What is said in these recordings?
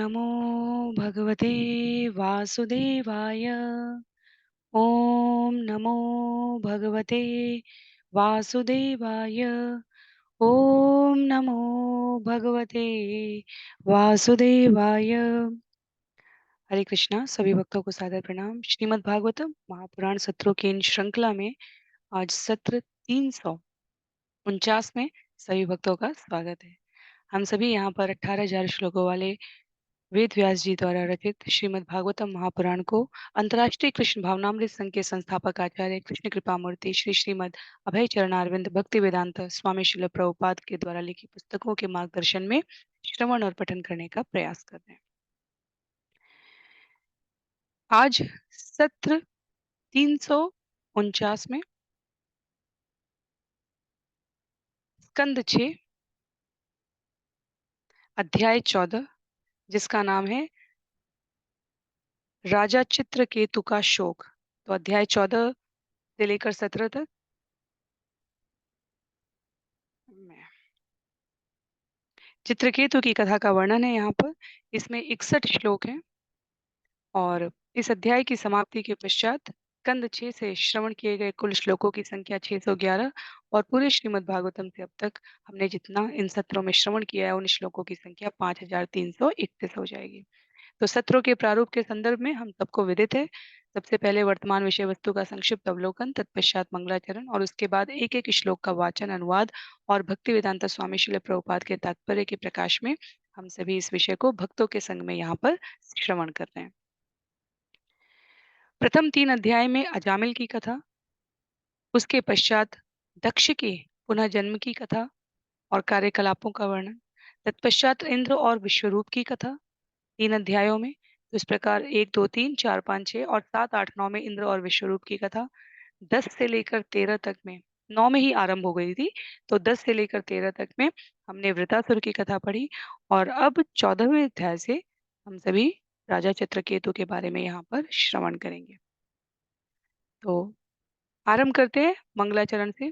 नमो भगवते वासुदेवाय। ओम नमो भगवते वासुदेवाय। ओम नमो भगवते वासुदेवाय। हरे कृष्णा। सभी भक्तों को सादर प्रणाम। श्रीमद् भागवतम महापुराण सत्रों की इन श्रृंखला में आज सत्र 349 में सभी भक्तों का स्वागत है। हम सभी यहाँ पर 18,000 श्लोकों वाले वेद व्यास जी द्वारा रचित श्रीमद् भागवतम महापुराण को अंतर्राष्ट्रीय कृष्ण भावनामृत संघ के संस्थापक आचार्य कृष्ण कृपा मूर्ति श्री श्रीमद् अभय चरणारविंद भक्ति वेदांत स्वामी श्रील प्रभुपाद के द्वारा लिखी पुस्तकों के मार्गदर्शन में श्रवण और पठन करने का प्रयास कर रहे हैं। आज सत्र 349 में स्कंद 6 अध्याय 14 जिसका नाम है राजा चित्रकेतु का शोक। तो अध्याय 14 से लेकर 17 तक चित्रकेतु की कथा का वर्णन है यहाँ पर। इसमें 61 श्लोक हैं और इस अध्याय की समाप्ति के पश्चात स्कंद 6 से श्रवण किए गए कुल श्लोकों की संख्या 611 और पूरे श्रीमद् भागवतम से अब तक हमने जितना इन सत्रों में श्रवण किया है उन श्लोकों की संख्या 5331 हो जाएगी। तो सत्रों के प्रारूप के संदर्भ में हम सबको विदित है। सबसे पहले वर्तमान विषय वस्तु का संक्षिप्त अवलोकन, तत्पश्चात मंगलाचरण और उसके बाद एक एक श्लोक का वाचन, अनुवाद और भक्ति वेदांत स्वामी श्रील प्रभुपाद के तात्पर्य के प्रकाश में हम सभी इस विषय को भक्तों के संग में यहाँ पर श्रवण कर रहे हैं। प्रथम 3 अध्याय में अजामिल की कथा, उसके पश्चात दक्ष के पुनः जन्म की कथा और कार्यकलापों का वर्णन, तत्पश्चात इंद्र और विश्वरूप की कथा 3 अध्यायों में। तो इस प्रकार 1 2 3 4 5 6 और 7 8 9 में इंद्र और विश्वरूप की कथा। 10 से लेकर 13 तक में, 9 में ही आरंभ हो गई थी, तो 10 से लेकर 13 तक में हमने वृतासुर की कथा पढ़ी और अब 14वें अध्याय से हम सभी राजा चित्रकेतु के बारे में यहाँ पर श्रवण करेंगे। तो आरंभ करते हैं मंगलाचरण से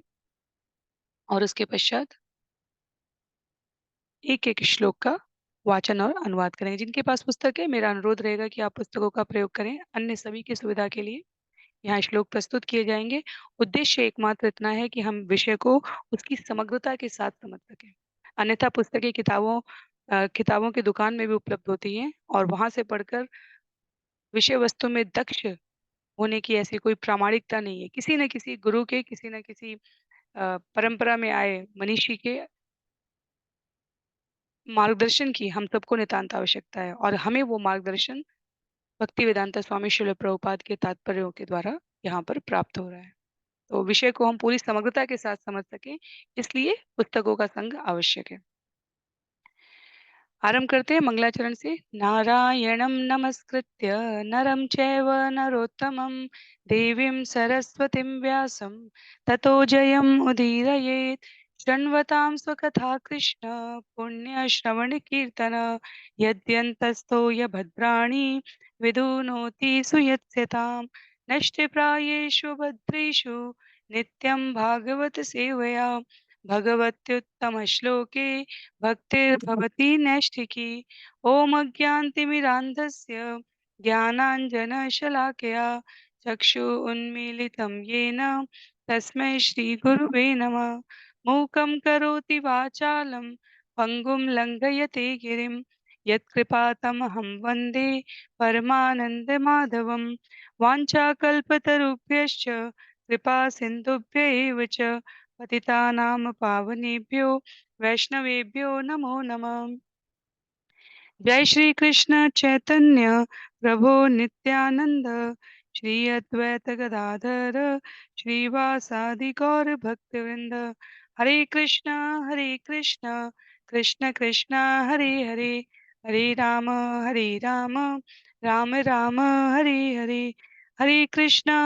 और उसके पश्चात एक एक श्लोक का वाचन और अनुवाद करेंगे। जिनके पास पुस्तक है मेरा अनुरोध रहेगा कि आप पुस्तकों का प्रयोग करें। अन्य सभी की सुविधा के लिए यहाँ श्लोक प्रस्तुत किए जाएंगे। उद्देश्य एकमात्र इतना है कि हम विषय को उसकी समग्रता के साथ समझ सकें। अन्यथा पुस्तकें किताबों की दुकान में भी उपलब्ध होती हैं और वहां से पढ़कर विषय वस्तु में दक्ष होने की ऐसी कोई प्रामाणिकता नहीं है। किसी न किसी गुरु के, किसी न किसी परंपरा में आए मनीषी के मार्गदर्शन की हम सबको नितांत आवश्यकता है और हमें वो मार्गदर्शन भक्ति वेदांत स्वामी श्रील प्रभुपाद के तात्पर्यों के द्वारा यहाँ पर प्राप्त हो रहा है। तो विषय को हम पूरी समग्रता के साथ समझ सकें, इसलिए पुस्तकों का संग आवश्यक है। आरंभ करते हैं मंगलाचरण से। नारायणं नमस्कृत्य नरं चैव नरोत्तमं देवीं सरस्वतीं व्यासं ततो जयम् उदीरयेत्। शृण्वतां स्वकथा कृष्ण पुण्यश्रवण कीर्तन यद्यन्तस्थो यभद्राणि विदुनोति सुयत्स्यताम्। नष्टप्रायेषु भद्रेषु नित्यं भागवत सेवया भगवत्युत्तमश्लोके भक्तिर्भवति नैष्ठिकी। ॐ अज्ञानतिमिरान्धस्य ज्ञानाञ्जनशलाकया चक्षु उन्मीलितं येन तस्मै श्रीगुरुवे नमः। मूकं करोति वाचालं पङ्गुं लङ्घयते गिरिं यत्कृपातमहं वन्दे परमानन्दमाधवं। वाञ्छाकल्पतरुभ्यश्च कृपा सिन्धुभ्य एव च पतितानां पावनेभ्यो वैष्णवेभ्यो नमो नमः। जय श्री कृष्ण चैतन्य प्रभो नित्यानंद श्री अद्वैत गदाधर श्रीवासादि गौर भक्तवृंद। हरे कृष्णा कृष्ण कृष्ण हरे हरे, हरे राम राम राम हरे हरे। हरे कृष्णा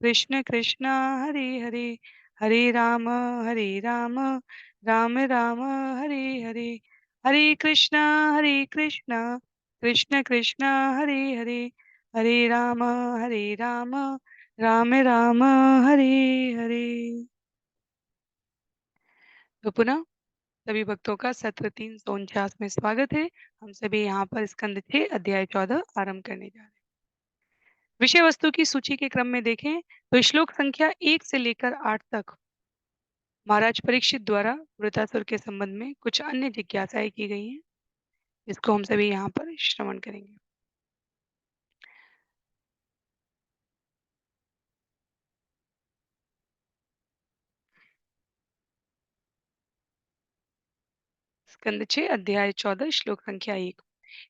कृष्ण कृष्ण हरे हरे, हरे राम राम राम हरे हरे। हरे कृष्णा कृष्ण कृष्ण हरे हरे, हरे राम राम राम हरे हरे। तो पुनः सभी भक्तों का सत्र 349 में स्वागत है। हम सभी यहाँ पर स्कंद 6 अध्याय 14 आरंभ करने जा रहे हैं। विषय वस्तु की सूची के क्रम में देखें तो श्लोक संख्या 1 से लेकर 8 तक महाराज परीक्षित द्वारा वृतासुर के संबंध में कुछ अन्य जिज्ञासाएं की गई हैं, जिसको हम सभी यहाँ पर श्रवण करेंगे। स्कंद 6 अध्याय 14 श्लोक संख्या 1।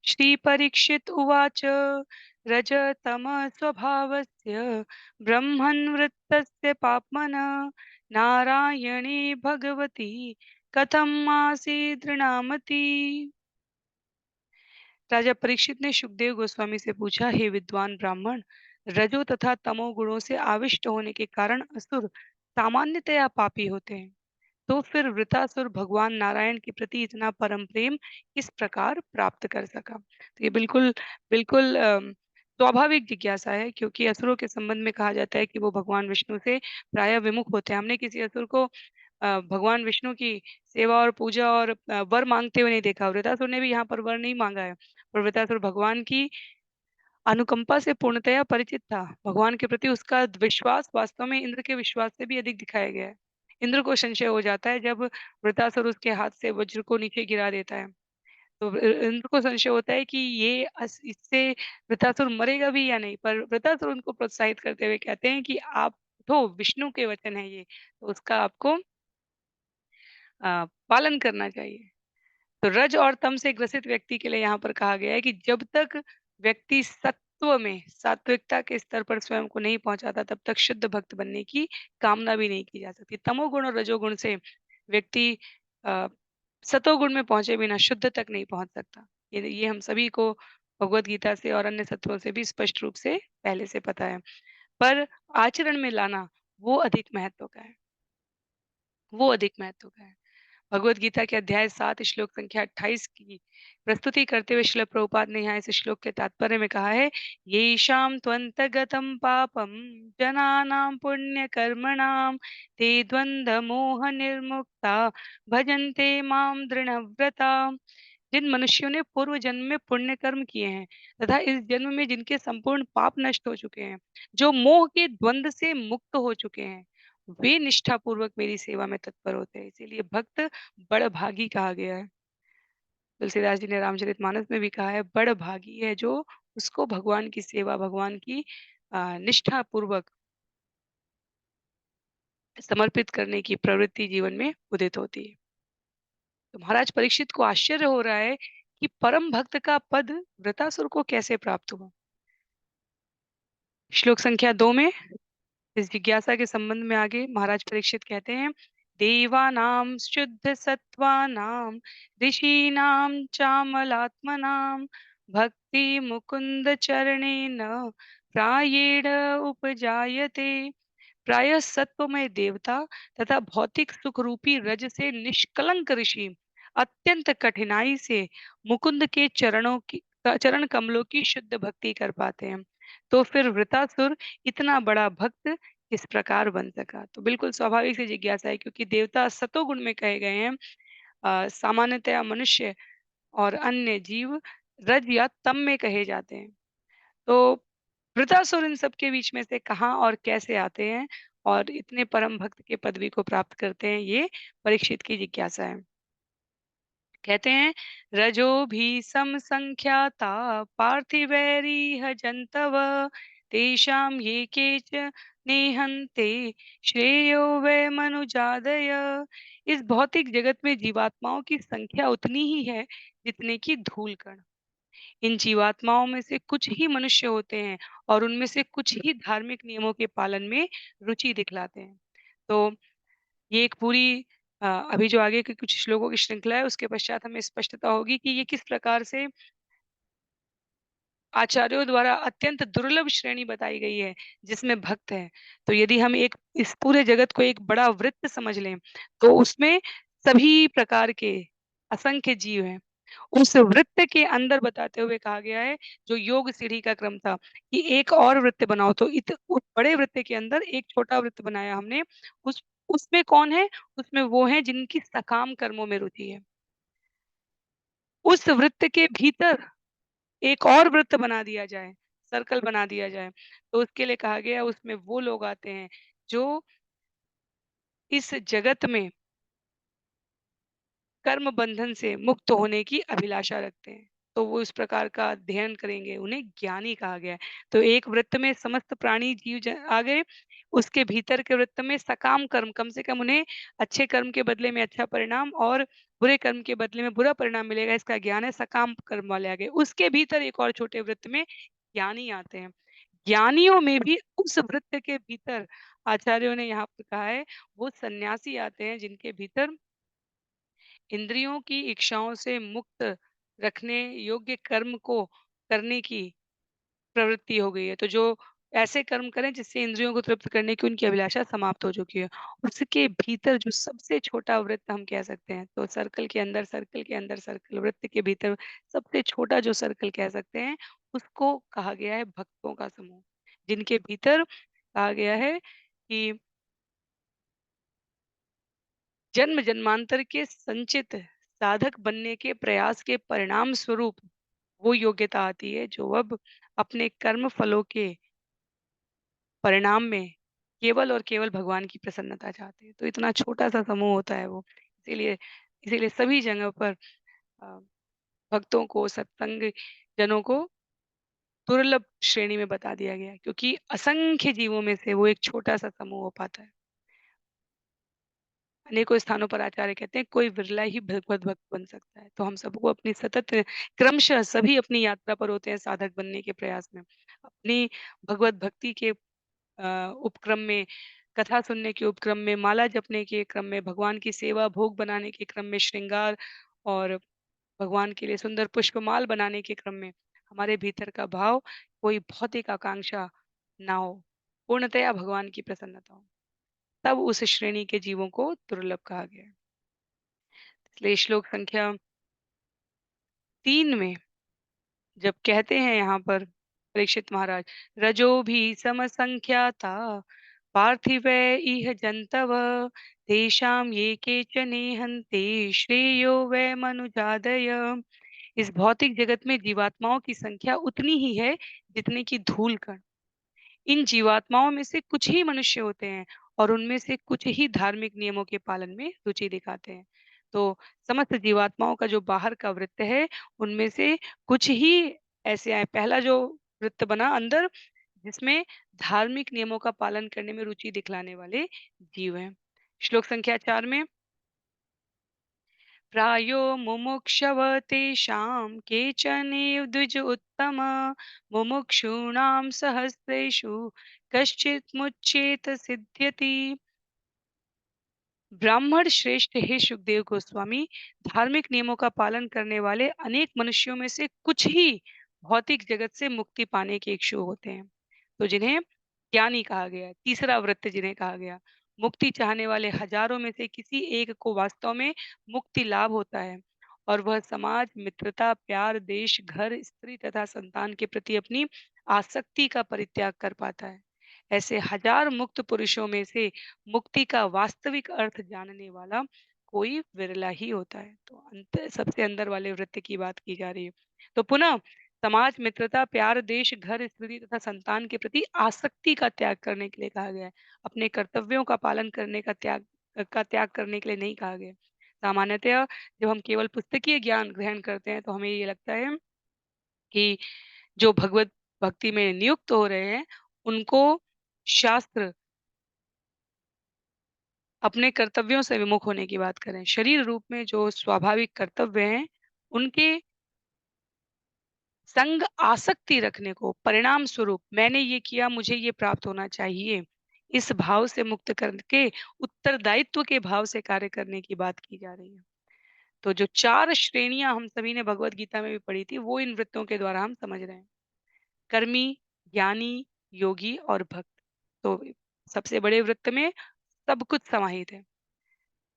श्री परीक्षित उवाच रजतम स्वभावस्य ब्रह्मन्वृत्तस्य पाप्मनः नारायणे भगवती कथम आसीदृणामति। राजा परीक्षित ने सुखदेव गोस्वामी से पूछा, हे विद्वान ब्राह्मण, रजो तथा तमो गुणों से आविष्ट होने के कारण असुर सामान्यतया पापी होते हैं। तो फिर वृतासुर भगवान नारायण के प्रति इतना परम प्रेम किस प्रकार प्राप्त कर सका? तो ये बिल्कुल बिल्कुल स्वाभाविक जिज्ञासा है, क्योंकि असुरों के संबंध में कहा जाता है कि वो भगवान विष्णु से प्रायः विमुख होते हैं। हमने किसी असुर को भगवान विष्णु की सेवा और पूजा और वर मांगते हुए नहीं देखा। वृतासुर ने भी यहाँ पर वर नहीं मांगा है, और वृतासुर भगवान की अनुकंपा से पूर्णतया परिचित था। भगवान के प्रति उसका विश्वास वास्तव में इंद्र के विश्वास से भी अधिक दिखाया गया है। इंद्र को संशय हो जाता है जब वृतासुर उसके हाथ से वज्र को नीचे गिरा देता है। तो इंद्र को संशय होता है कि ये इससे वृतासुर मरेगा भी या नहीं, पर वृतासुर उनको प्रोत्साहित करते हुए कहते हैं कि आप उठो, विष्णु के वचन है ये, तो उसका आपको पालन करना चाहिए। तो रज और तम से ग्रसित व्यक्ति के लिए यहाँ पर कहा गया है कि जब तक व्यक्ति सत्व में सात्विकता के स्तर पर स्वयं को नहीं पहुंचाता, तब तक शुद्ध भक्त बनने की कामना भी नहीं की जा सकती। तमोगुण और रजोगुण से व्यक्ति अ, सतोगुण में पहुंचे बिना शुद्ध तक नहीं पहुंच सकता। ये हम सभी को भगवत गीता से और अन्य सत्रों से भी स्पष्ट रूप से पहले से पता है। पर आचरण में लाना वो अधिक महत्व का है। वो अधिक महत्व का है। भगवद गीता के अध्याय 7 श्लोक संख्या 28 की प्रस्तुति करते हुए श्रील प्रभुपाद ने यहाँ इस श्लोक के तात्पर्य में कहा है, येषां त्वन्तगतं पापं जनानां पुण्यकर्मणां ते द्वन्द्व मोह निर्मुक्ता भजन्ते मां दृढ़व्रता। जिन मनुष्यों ने पूर्व जन्म में पुण्य कर्म किए हैं तथा इस जन्म में जिनके संपूर्ण पाप नष्ट हो चुके हैं, जो मोह के द्वंद से मुक्त हो चुके हैं, वे निष्ठा पूर्वक मेरी सेवा में तत्पर होते हैं। इसीलिए भक्त बड़भागी कहा गया है। तुलसीदास जी ने रामचरितमानस में भी कहा है, बड़भागी है जो उसको भगवान की सेवा, भगवान की निष्ठा पूर्वक समर्पित करने की प्रवृत्ति जीवन में उदित होती है। तो महाराज परीक्षित को आश्चर्य हो रहा है कि परम भक्त का पद वृतासुर को कैसे प्राप्त हुआ। श्लोक संख्या 2 में इस जिज्ञासा के संबंध में आगे महाराज परीक्षित कहते हैं, देवानां शुद्ध सत्वानां ऋषीणां चामलात्मनां भक्ति मुकुंद चरणेन प्रायेण उपजायते। प्रायः सत्वमय देवता तथा भौतिक सुख रूपी रज से निष्कलंक ऋषि अत्यंत कठिनाई से मुकुंद के चरण कमलों की शुद्ध भक्ति कर पाते हैं। तो फिर वृतासुर इतना बड़ा भक्त किस प्रकार बन सका? तो बिल्कुल स्वाभाविक सी जिज्ञासा है, क्योंकि देवता सतोगुण में कहे गए हैं। सामान्यतया मनुष्य और अन्य जीव रज या तम में कहे जाते हैं। तो वृतासुर इन सब के बीच में से कहाँ और कैसे आते हैं और इतने परम भक्त के पदवी को प्राप्त करते हैं, ये परीक्षित की जिज्ञासा है। कहते हैं, रजो भी सम संख्याता पार्थिवैरिह जंतव तेषां ये केच नेहन्ते श्रेयो वै मनुजादय। इस भौतिक जगत में जीवात्माओं की संख्या उतनी ही है जितने की धूल कण। इन जीवात्माओं में से कुछ ही मनुष्य होते हैं और उनमें से कुछ ही धार्मिक नियमों के पालन में रुचि दिखलाते हैं। तो ये एक पूरी अभी जो आगे के कुछ श्लोकों की श्रृंखला है, उसके पश्चात हमें स्पष्टता होगी कि ये किस प्रकार से आचार्यों द्वारा अत्यंत दुर्लभ श्रेणी बताई गई है जिसमें भक्त है। तो यदि हम एक इस पूरे जगत को एक बड़ा वृत्त समझ लें, तो उसमें सभी प्रकार के असंख्य जीव हैं। उस वृत्त के अंदर बताते हुए कहा गया है, जो योग सीढ़ी का क्रम था कि एक और वृत्त बनाओ, तो उस बड़े वृत्त के अंदर एक छोटा वृत्त बनाया हमने। उस उसमें कौन है? उसमें वो हैं जिनकी सकाम कर्मों में रुचि है। उस वृत्त के भीतर एक और वृत्त बना दिया जाए, सर्कल बना दिया जाए, तो उसके लिए कहा गया उसमें वो लोग आते हैं जो इस जगत में कर्म बंधन से मुक्त होने की अभिलाषा रखते हैं। तो वो इस प्रकार का अध्ययन करेंगे, उन्हें ज्ञानी कहा गया है। तो एक वृत्त में समस्त प्राणी जीव आ गए, उसके भीतर के वृत्त में सकाम कर्म, कम से कम उन्हें अच्छे कर्म के बदले में अच्छा परिणाम और बुरे कर्म के बदले में बुरा परिणाम मिलेगा, इसका ज्ञान है, सकाम कर्म वाले आ गए। उसके भीतर एक और छोटे वृत्त में ज्ञानी आते हैं। ज्ञानियों में भी उस वृत्त के भीतर आचार्यों ने यहाँ पर कहा है, वो सन्यासी आते हैं जिनके भीतर इंद्रियों की इच्छाओं से मुक्त रखने योग्य कर्म को करने की प्रवृत्ति हो गई है। तो जो ऐसे कर्म करें जिससे इंद्रियों को तृप्त करने की उनकी अभिलाषा समाप्त हो चुकी है। उसके भीतर जो सबसे छोटा वृत्त हम कह सकते हैं, तो सर्कल के अंदर सर्कल के अंदर सर्कल, वृत्त के भीतर सबसे छोटा जो सर्कल कह सकते हैं, उसको कहा गया है भक्तों का समूह। जिनके भीतर कहा गया है कि जन्म-जन्मांतर के संचित साधक बनने के प्रयास के परिणाम स्वरूप वो योग्यता आती है जो अब अपने कर्म फलों के परिणाम में केवल और केवल भगवान की प्रसन्नता चाहते हैं। तो इतना छोटा-सा समूह होता है वो। इसीलिए इसीलिए सभी जगह पर अ, भक्तों को, सत्संग जनों को दुर्लभ श्रेणी में बता दिया गया है क्योंकि असंख्य जीवों में से वो एक छोटा-सा समूह हो पाता है। अनेकों स्थानों पर आचार्य कहते हैं कोई विरला ही भगवत भक्त बन सकता है। तो हम सबको अपनी सतत क्रमशः सभी अपनी यात्रा पर होते हैं साधक बनने के प्रयास में। अपनी भगवत भक्ति के उपक्रम में, कथा सुनने के उपक्रम में, माला जपने के क्रम में, भगवान की सेवा भोग बनाने के क्रम में, श्रृंगार और भगवान के लिए सुंदर पुष्पमाल बनाने के क्रम में हमारे भीतर का भाव कोई भौतिक आकांक्षा ना हो, पूर्णतया भगवान की प्रसन्नता हो। तब उस श्रेणी के जीवों को दुर्लभ कहा गया है। इसलिए श्लोक संख्या 3 में जब कहते हैं यहाँ पर परीक्षित महाराज, रजो भी समसंख्याता पार्थिवै इह जन्तव तेषां ये केचन हन्ति श्रेयो वै मनुजादय। इस भौतिक जगत में जीवात्माओं की संख्या उतनी ही है जितने की धूल कण। इन जीवात्माओं में से कुछ ही मनुष्य होते हैं और उनमें से कुछ ही धार्मिक नियमों के पालन में रुचि दिखाते हैं। तो समस्त जीवात्माओं का जो बाहर का वृत्त है, उनमें से कुछ ही ऐसे आए। पहला जो वृत्त बना अंदर, जिसमें धार्मिक नियमों का पालन करने में रुचि दिखलाने वाले जीव हैं। श्लोक संख्या 4 में प्रायो मुमुक्षव तेषां केचनैव द्विज उत्तम मुमुक्षूणां सहस्रेषु कश्चित् मुच्येत सिद्ध्यति। ब्राह्मण श्रेष्ठ हे सुखदेव गोस्वामी, धार्मिक नियमों का पालन करने वाले अनेक मनुष्यों में से कुछ ही भौतिक जगत से मुक्ति पाने के इच्छुक होते हैं, तो जिन्हें ज्ञानी कहा गया है। तीसरा वृत्त जिन्हें कहा गया, मुक्ति चाहने वाले हजारों में से किसी एक को वास्तव में मुक्ति लाभ होता है और वह समाज, मित्रता, प्यार, देश, घर, स्त्री तथा संतान के प्रति अपनी आसक्ति का परित्याग कर पाता है। ऐसे हजार मुक्त पुरुषों में से मुक्ति का वास्तविक अर्थ जानने वाला कोई विरला ही होता है। तो अंत सबसे अंदर वाले वृत्त की बात की जा रही है। तो पुनः समाज, मित्रता, प्यार, देश, घर, स्त्री तथा संतान के प्रति आसक्ति का त्याग करने के लिए कहा गया है। अपने कर्तव्यों का पालन करने का त्याग करने के लिए नहीं कहा गया है। सामान्यतः जब हम केवल पुस्तकीय ज्ञान ग्रहण करते हैं तो हमें ये लगता है कि जो भगवत भक्ति में नियुक्त हो रहे हैं, उनको शास्त्र अपने कर्तव्यों से विमुख होने की बात करें। शरीर रूप में जो स्वाभाविक कर्तव्य हैं, उनके संग आसक्ति रखने को परिणाम स्वरूप मैंने ये किया, मुझे ये प्राप्त होना चाहिए, इस भाव से मुक्त करके उत्तरदायित्व के भाव से कार्य करने की बात की जा रही है। तो जो 4 श्रेणियाँ हम सभी ने भगवत गीता में भी पढ़ी थी, वो इन वृत्तों के द्वारा हम समझ रहे हैं। कर्मी, ज्ञानी, योगी और भक्त। तो सबसे बड़े वृत्त में सब कुछ समाहित है।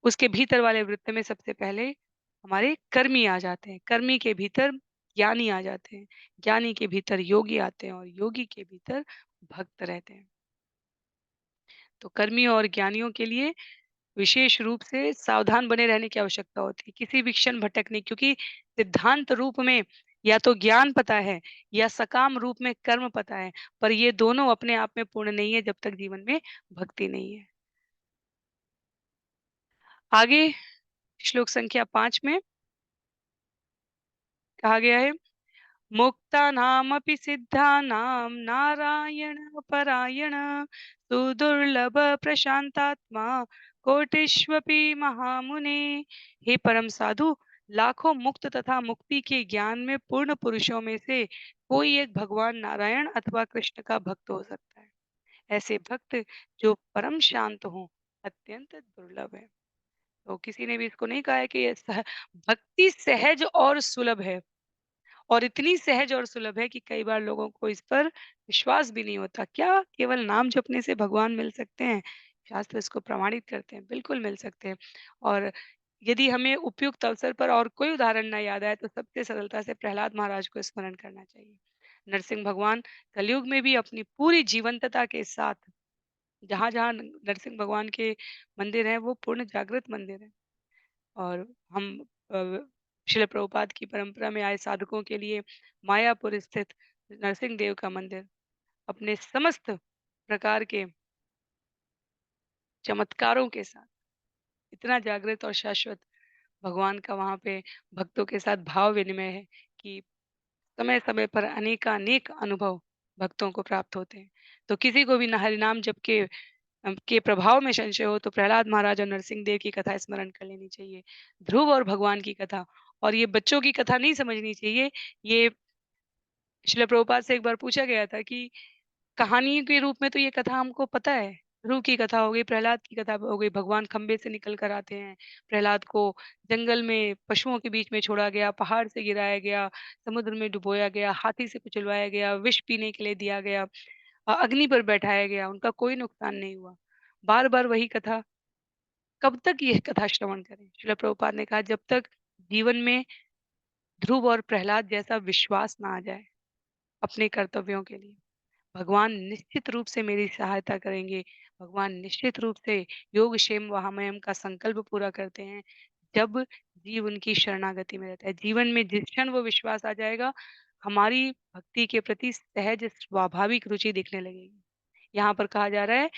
उसके भीतर वाले वृत्त में सबसे पहले हमारे कर्मी आ जाते हैं। कर्मी के भीतर ज्ञानी आ जाते हैं। ज्ञानी के भीतर योगी आते हैं और योगी के भीतर भक्त रहते हैं। तो कर्मी और ज्ञानियों के लिए विशेष रूप से सावधान बने रहने की आवश्यकता होती है, किसी भी क्षण भटकने, क्योंकि सिद्धांत रूप में या तो ज्ञान पता है या सकाम रूप में कर्म पता है, पर ये दोनों अपने आप में पूर्ण नहीं है जब तक जीवन में भक्ति नहीं है। आगे श्लोक संख्या 5 में कहा गया है, मुक्तानामपि सिद्धानां नारायणपरायण सुदुर्लभ प्रशांतात्मा कोटिष्वपि महामुने। हे परम साधु, लाखों मुक्त तथा मुक्ति के ज्ञान में पूर्ण पुरुषों में से कोई एक भगवान नारायण अथवा कृष्ण का भक्त हो सकता है। ऐसे भक्त जो परम शांत हों अत्यंत दुर्लभ है। तो किसी ने भी इसको नहीं कहा है कि भक्ति सहज और सुलभ है, और इतनी सहज और सुलभ है कि कई बार लोगों को इस पर विश्वास भी नहीं होता। क्या केवल नाम जपने से भगवान मिल सकते हैं? शास्त्र इसको प्रमाणित करते हैं, बिल्कुल मिल सकते हैं। और यदि हमें उपयुक्त अवसर पर और कोई उदाहरण ना याद आए तो सबसे सरलता से प्रहलाद महाराज को स्मरण करना चाहिए। नरसिंह भगवान कलयुग में भी अपनी पूरी जीवंतता के साथ जहाँ-जहाँ नरसिंह भगवान के मंदिर हैं, वो पूर्ण जागृत मंदिर हैं। और हम अ, शिल प्रभुपाद की परंपरा में आए साधकों के लिए मायापुर स्थित नरसिंह देव का मंदिर अपने समस्त प्रकार के चमत्कारों के साथ इतना जागृत और शाश्वत भगवान का वहाँ पे भक्तों के साथ भाव विनिमय है कि समय-समय पर अनेकानेक अनुभव भक्तों को प्राप्त होते हैं। तो किसी को भी न हरिनाम जप के प्रभाव में संशय हो तो प्रहलाद महाराज और नरसिंह देव की कथा स्मरण कर लेनी चाहिए। ध्रुव और भगवान की कथा, और ये बच्चों की कथा नहीं समझनी चाहिए। ये श्रील प्रभुपाद से एक बार पूछा गया था कि कहानी के रूप में तो ये कथा हमको पता है। ध्रुव की कथा हो गई, प्रहलाद की कथा हो गई, भगवान खंबे से निकल कर आते हैं, प्रहलाद को जंगल में पशुओं के बीच में छोड़ा गया, पहाड़ से गिराया गया, समुद्र में डुबोया गया, हाथी से कुचलवाया गया, विष पीने के लिए दिया गया, अग्नि पर बैठाया गया, उनका कोई नुकसान नहीं हुआ। बार-बार वही कथा, कब तक ये कथा श्रवण करें? श्रील प्रभुपाद ने कहा जब तक जीवन में ध्रुव और प्रहलाद जैसा विश्वास ना आ जाए अपने कर्तव्यों के लिए। भगवान निश्चित रूप से मेरी सहायता करेंगे, भगवान निश्चित रूप से योगक्षेम वहामयम का संकल्प पूरा करते हैं, जब जीव उनकी शरणागति में रहता है। जीवन में जिस क्षण वो विश्वास आ जाएगा, हमारी भक्ति के प्रति सहज स्वाभाविक रुचि दिखने लगेगी। यहाँ पर कहा जा रहा है,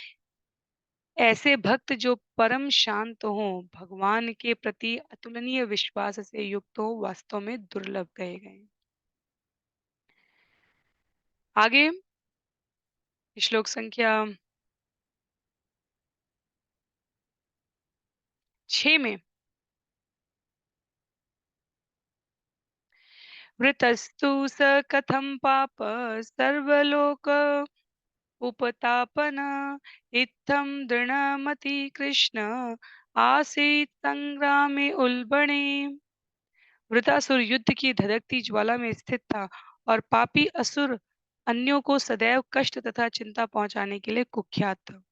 ऐसे भक्त जो परम शांत हों, भगवान के प्रति अतुलनीय विश्वास से युक्त हों, वास्तव में दुर्लभ कहे गए हैं। आगे श्लोक संख्या 6 में, वृतस्तु स कथं पाप सर्वलोक उपतापन इत्थं दृढ़मति कृष्ण आसीत् संग्रामे उल्बणे। वृतासुर युद्ध की धधकती ज्वाला में स्थित था और पापी असुर अन्यों को सदैव कष्ट तथा चिंता पहुंचाने के लिए कुख्यात था।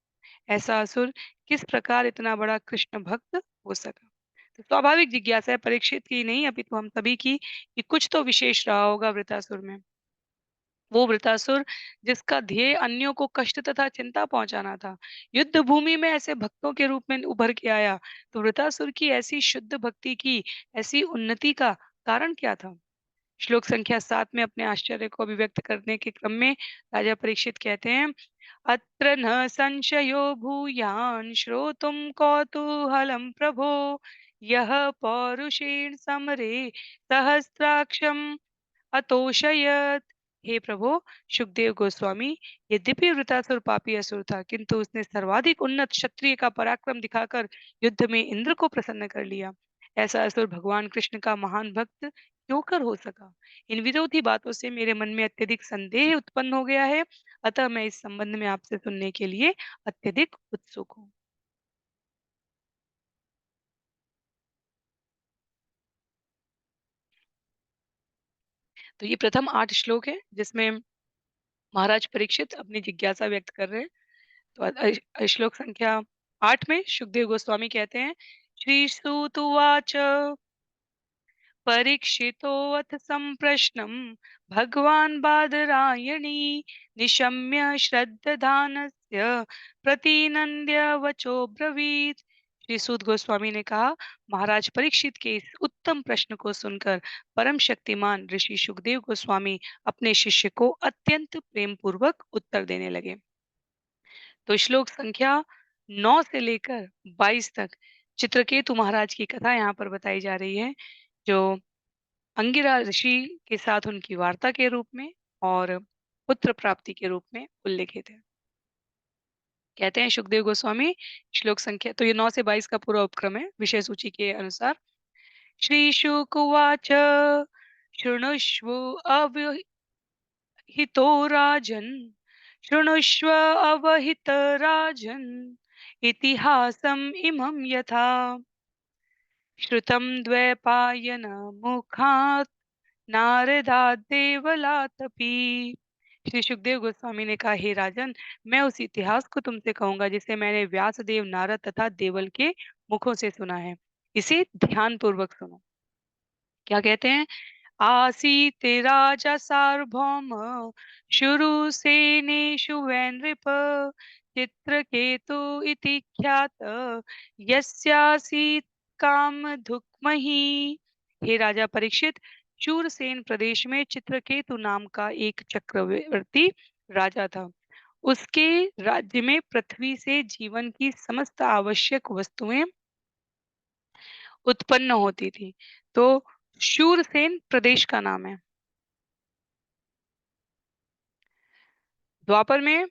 ऐसा असुर किस प्रकार इतना बड़ा कृष्ण भक्त हो सका? तो स्वाभाविक जिज्ञासा है, परीक्षित की नहीं अपितु हम सभी की, कि कुछ तो विशेष रहा होगा वृतासुर में। वो वृतासुर जिसका ध्येय अन्यों को कष्ट तथा चिंता पहुंचाना था, युद्ध भूमि में ऐसे भक्तों के रूप में उभर के आया। तो वृतासुर की ऐसी शुद्ध भक्ति की ऐसी उन्नति का कारण क्या था? श्लोक संख्या 7 में अपने आश्चर्य को अभिव्यक्त करने के क्रम में राजा परीक्षित कहते हैं, अत्र न संशयो भूयान् श्रोतुं कौतूहलं प्रभो, यः पौरुषेण समरे सहस्राक्षम् अतोषयत्। हे प्रभु, सुखदेव गोस्वामी, यद्यपि वृतासुर पापी असुर था, किंतु उसने सर्वाधिक उन्नत क्षत्रिय का पराक्रम दिखाकर युद्ध में इंद्र को प्रसन्न कर लिया। ऐसा असुर भगवान कृष्ण का महान भक्त क्यों कर हो सका? इन विरोधी बातों से मेरे मन में अत्यधिक संदेह उत्पन्न हो गया है, अतः मैं इस संबंध में आपसे सुनने के लिए अत्यधिक उत्सुक हूँ। तो ये प्रथम 8 श्लोक है जिसमें महाराज परीक्षित अपनी जिज्ञासा व्यक्त कर रहे हैं। तो श्लोक संख्या 8 में सुखदेव गोस्वामी कहते हैं, श्री सूत उवाच परीक्षितोऽथ सम्प्रश्नम् भगवान् बादरायणी निशम्य श्रद्धधानस्य प्रतिनन्द्य वचो ब्रवीत्। श्री सूत गोस्वामी ने कहा, महाराज परीक्षित के इस उत्तम प्रश्न को सुनकर परम शक्तिमान ऋषि सुखदेव गोस्वामी अपने शिष्य को अत्यंत प्रेम पूर्वक उत्तर देने लगे। तो श्लोक संख्या 9 से लेकर 22 तक चित्रकेतु महाराज की कथा यहाँ पर बताई जा रही है, जो अंगिरा ऋषि के साथ उनकी वार्ता के रूप में और पुत्र प्राप्ति के रूप में उल्लेखित है। कहते हैं सुखदेव गोस्वामी, श्लोक संख्या तो ये 9 से 22 का पूरा उपक्रम है विषय सूची के अनुसार। श्री शुक उवाच शृणुष्व अवहितो राजन् शृणुष्व अवहित राजन् इतिहासम् इमं यथा श्रुतं द्वैपायन मुखात् नारदात् देवलातपि। श्री सुखदेव गोस्वामी ने कहा, हे राजन, मैं उस इतिहास को तुमसे कहूंगा जिसे मैंने व्यासदेव, नारद तथा देवल के मुखों से सुना है। इसे ध्यान पूर्वक सुनो। क्या कहते हैं? आसीत् राजा सार्वभौम शुरुसेनेषु वैनृप चित्रकेतु इति ख्यात यस्यासीत् कामधुक्महि। हे राजा परीक्षित, शूरसेन प्रदेश में चित्रकेतु नाम का एक चक्रवर्ती राजा था। उसके राज्य में पृथ्वी से जीवन की समस्त आवश्यक वस्तुएं उत्पन्न होती थी। तो शूरसेन प्रदेश का नाम है। द्वापर में,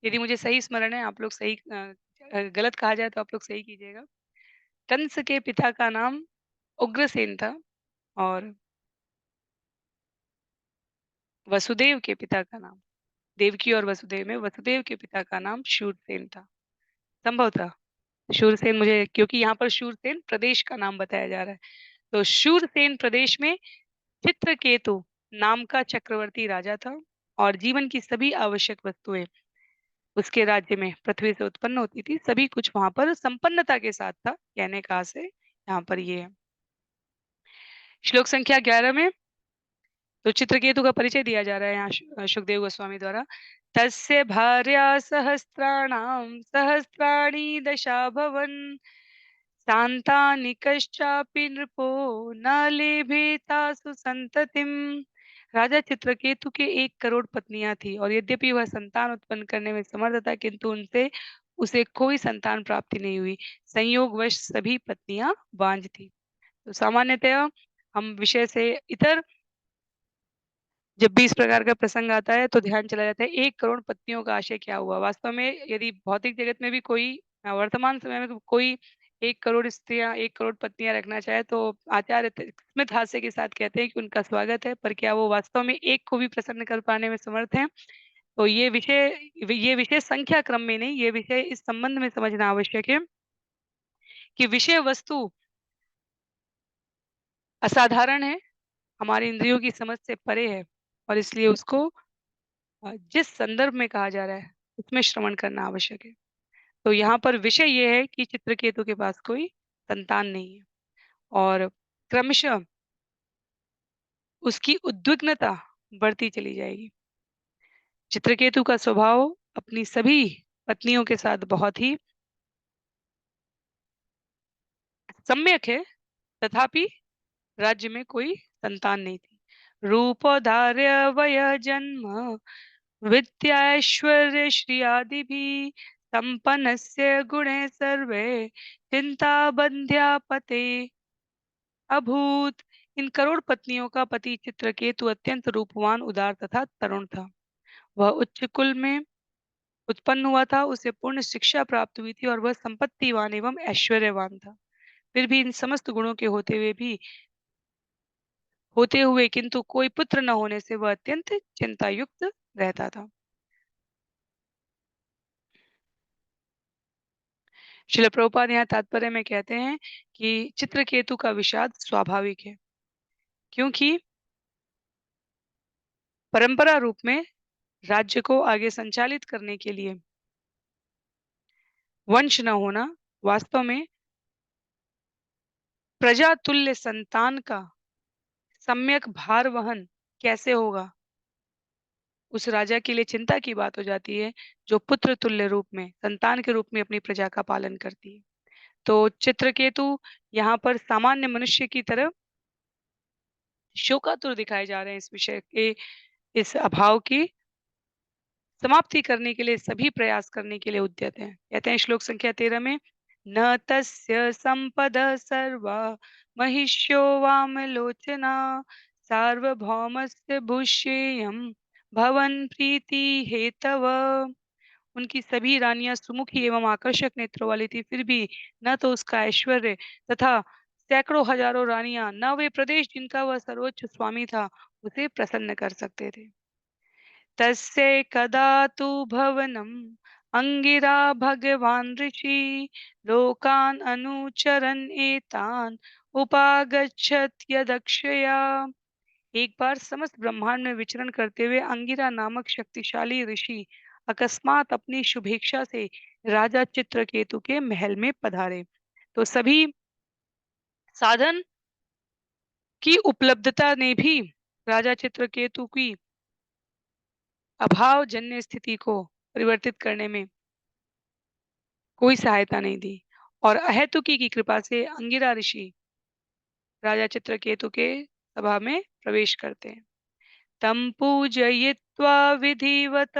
यदि मुझे सही स्मरण है, आप लोग सही गलत कहा जाए तो आप लोग सही कीजिएगा। कंस के पिता का नाम उग्रसेन था और वसुदेव के पिता का नाम, देवकी और वसुदेव में वसुदेव के पिता का नाम शूरसेन था। संभवतः शूरसेन, मुझे क्योंकि यहाँ पर शूरसेन प्रदेश का नाम बताया जा रहा है, तो शूरसेन प्रदेश में चित्रकेतु नाम का चक्रवर्ती राजा था और जीवन की सभी आवश्यक वस्तुएं उसके राज्य में पृथ्वी से उत्पन्न होती थी। सभी कुछ वहां पर संपन्नता के साथ था, कहने का से यहाँ पर ये है। श्लोक संख्या 11 में तो चित्रकेतु का परिचय दिया जा रहा है यहाँ सुखदेव गोस्वामी द्वारा। तस्य भार्या सहस्त्राणां सहस्राणि दशाभवन् सांतानिकश्चापि नृपो न लेभे तासु संततिम्। राजा चित्रकेतु के 1 करोड़ पत्नियां थी और यद्यपि वह संतान उत्पन्न करने में समर्थ था, किंतु उनसे उसे कोई संतान प्राप्ति नहीं हुई। संयोगवश सभी पत्नियां बांझ थी। तो सामान्यतः हम विषय से इतर जब भी इस प्रकार का प्रसंग आता है तो ध्यान चला जाता है 1 करोड़ पत्नियों का आशय क्या हुआ। वास्तव में यदि भौतिक जगत में भी कोई वर्तमान समय में कोई 1 करोड़ स्त्रियां, 1 करोड़ पत्नियां रखना चाहे तो आचार्य स्मित हास्य के साथ कहते हैं कि उनका स्वागत है, पर क्या वो वास्तव में एक को भी प्रसन्न कर पाने में समर्थ हैं? तो ये विषय संख्या क्रम में नहीं, ये विषय इस संबंध में समझना आवश्यक है कि विषय वस्तु असाधारण है, हमारी इंद्रियों की समझ से परे है और इसलिए उसको जिस संदर्भ में कहा जा रहा है उसमें श्रवण करना आवश्यक है। तो यहाँ पर विषय ये है कि चित्रकेतु के पास कोई संतान नहीं है और क्रमशः उसकी उद्विग्नता बढ़ती चली जाएगी। चित्रकेतु का स्वभाव अपनी सभी पत्नियों के साथ बहुत ही सम्यक है, तथापि राज्य में कोई संतान नहीं थी। रूपोधार्य वय जन्म विद्याऐश्वर्य श्री आदि भी संपन्नस्य गुणे सर्वे चिंता बंध्या पते अभूत। इन करोड़ पत्नियों का पति चित्रकेतु अत्यंत रूपवान, उदार तथा तरुण था। वह उच्च कुल में उत्पन्न हुआ था, उसे पूर्ण शिक्षा प्राप्त हुई थी और वह संपत्तिवान एवं ऐश्वर्यवान था। फिर भी इन समस्त गुणों के होते हुए किंतु कोई पुत्र न होने से वह अत्यंत चिंतायुक्त रहता था। श्रील प्रभुपाद यहाँ तात्पर्य में कहते हैं कि चित्रकेतु का विषाद स्वाभाविक है, क्योंकि परंपरा रूप में राज्य को आगे संचालित करने के लिए वंश न होना वास्तव में प्रजातुल्य संतान का सम्यक भार वहन कैसे होगा, उस राजा के लिए चिंता की बात हो जाती है जो पुत्र तुल्य रूप में, संतान के रूप में अपनी प्रजा का पालन करती है। तो चित्रकेतु यहाँ पर सामान्य मनुष्य की तरह शोकातुर दिखाए जा रहे हैं। इस विषय के इस अभाव की समाप्ति करने के लिए सभी प्रयास करने के लिए उद्यत हैं। कहते हैं श्लोक संख्या 13 में, न तस्य संपदः सर्वा महिष्यो वामलोचना सार्वभौमस्य भुष्येयं भवन प्रीति हेतव। उनकी सभी रानियां सुमुखी एवं आकर्षक नेत्रों वाली थी, फिर भी न तो उसका ऐश्वर्य तथा सैकड़ों हजारों रानियां, न वे प्रदेश जिनका वह सर्वोच्च स्वामी था, उसे प्रसन्न कर सकते थे। तस्य कदा तु भवनम् अंगिरा भगवान् ऋषि लोकान् अनुचरन् एतान् उपागच्छत् यदक्षया। एक बार समस्त ब्रह्मांड में विचरण करते हुए अंगिरा नामक शक्तिशाली ऋषि अकस्मात अपनी शुभेच्छा से राजा चित्रकेतु के महल में पधारे। तो सभी साधन की उपलब्धता ने भी राजा चित्रकेतु की अभावजन्य स्थिति को परिवर्तित करने में कोई सहायता नहीं दी, और अहेतुकी की कृपा से अंगिरा ऋषि राजा चित्रकेतु के सभा में प्रवेश करते हैं। तं पूजयित्वा विधिवत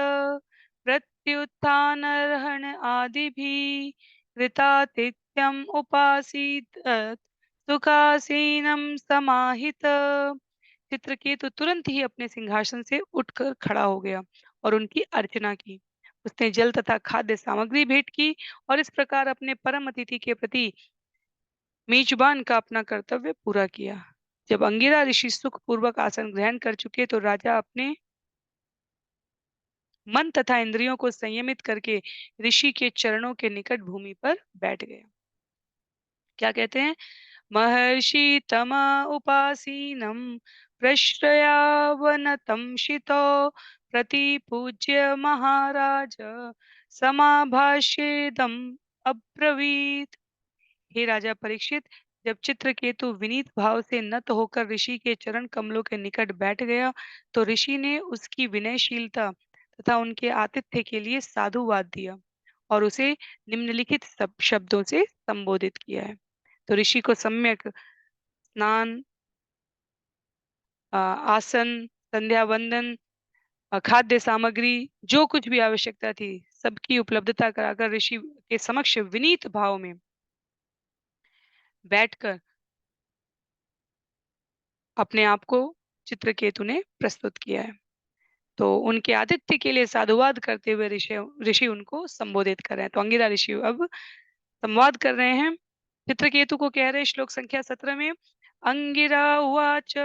प्रत्युत्थानर्हण आदिभिः कृतातिथ्यम् उपासीत सुखासीनं समाहित। चित्रकेतु तुरंत ही अपने सिंहासन से उठकर खड़ा हो गया और उनकी अर्चना की। उसने जल तथा खाद्य सामग्री भेंट की और इस प्रकार अपने परम अतिथि के प्रति मेजबान का अपना कर्तव्य पूरा किया। जब अंगिरा ऋषि सुख पूर्वक आसन ग्रहण कर चुके तो राजा अपने मन तथा इंद्रियों को संयमित करके ऋषि के चरणों के निकट भूमि पर बैठ गया। क्या कहते हैं? महर्षि तमा उपासीनं प्रश्रयावनतं शितो प्रतिपूज्य महाराज समाभाष्येदम् अब्रवीत्। हे राजा परीक्षित, जब चित्रकेतु विनीत भाव से नत होकर ऋषि के चरण कमलों के निकट बैठ गया, तो ऋषि ने उसकी विनयशीलता तथा उनके आतिथ्य के लिए साधुवाद दिया और उसे निम्नलिखित सब शब्दों से संबोधित किया है। तो ऋषि को सम्यक स्नान, आसन, संध्या वंदन, खाद्य सामग्री, जो कुछ भी आवश्यकता थी, सबकी उपलब्धता कराकर ऋषि के समक्ष विनीत भाव में बैठकर अपने आप को चित्रकेतु ने प्रस्तुत किया है। तो उनके आतिथ्य के लिए साधुवाद करते हुए ऋषि ऋषि उनको संबोधित कर रहे हैं। तो अंगिरा ऋषि अब संवाद कर रहे हैं, चित्रकेतु को कह रहे हैं श्लोक संख्या 17 में, अंगिरा उवाच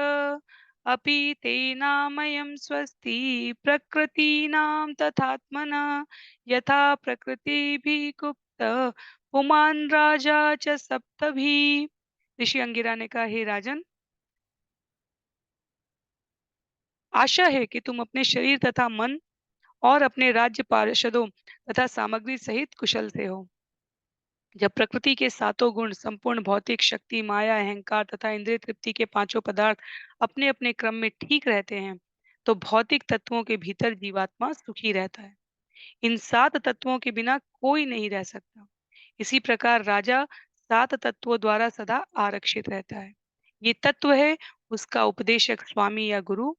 अपि तेनामयं स्वस्ति प्रकृतीनां तथात्मना यथा प्रकृतिभिः गुप्त पुमान् राजा च सप्तभी। ऋषि अंगिरा ने कहा, हे राजन, आशा है कि तुम अपने शरीर तथा मन और अपने राज्य पार्षदों तथा सामग्री सहित कुशल से हो। जब प्रकृति के सातों गुण संपूर्ण भौतिक शक्ति, माया, अहंकार तथा इंद्रिय तृप्ति के पांचों पदार्थ अपने अपने क्रम में ठीक रहते हैं, तो भौतिक तत्वों के भीतर जीवात्मा सुखी रहता है। इन सात तत्वों के बिना कोई नहीं रह सकता। इसी प्रकार राजा सात तत्वों द्वारा सदा आरक्षित रहता है। ये तत्व है उसका उपदेशक स्वामी या गुरु,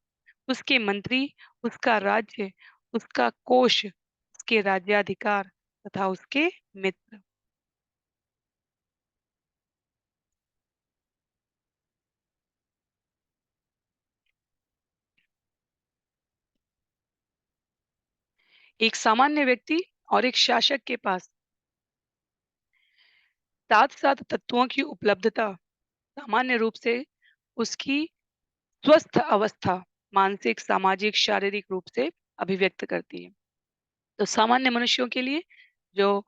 उसके मंत्री, उसका राज्य, उसका कोष, उसके राज्याधिकार तथा उसके मित्र। एक सामान्य व्यक्ति और एक शासक के पास सात सात तत्वों की उपलब्धता सामान्य रूप से उसकी स्वस्थ अवस्था मानसिक, सामाजिक, शारीरिक रूप से अभिव्यक्त करती है। तो सामान्य मनुष्यों के लिए जो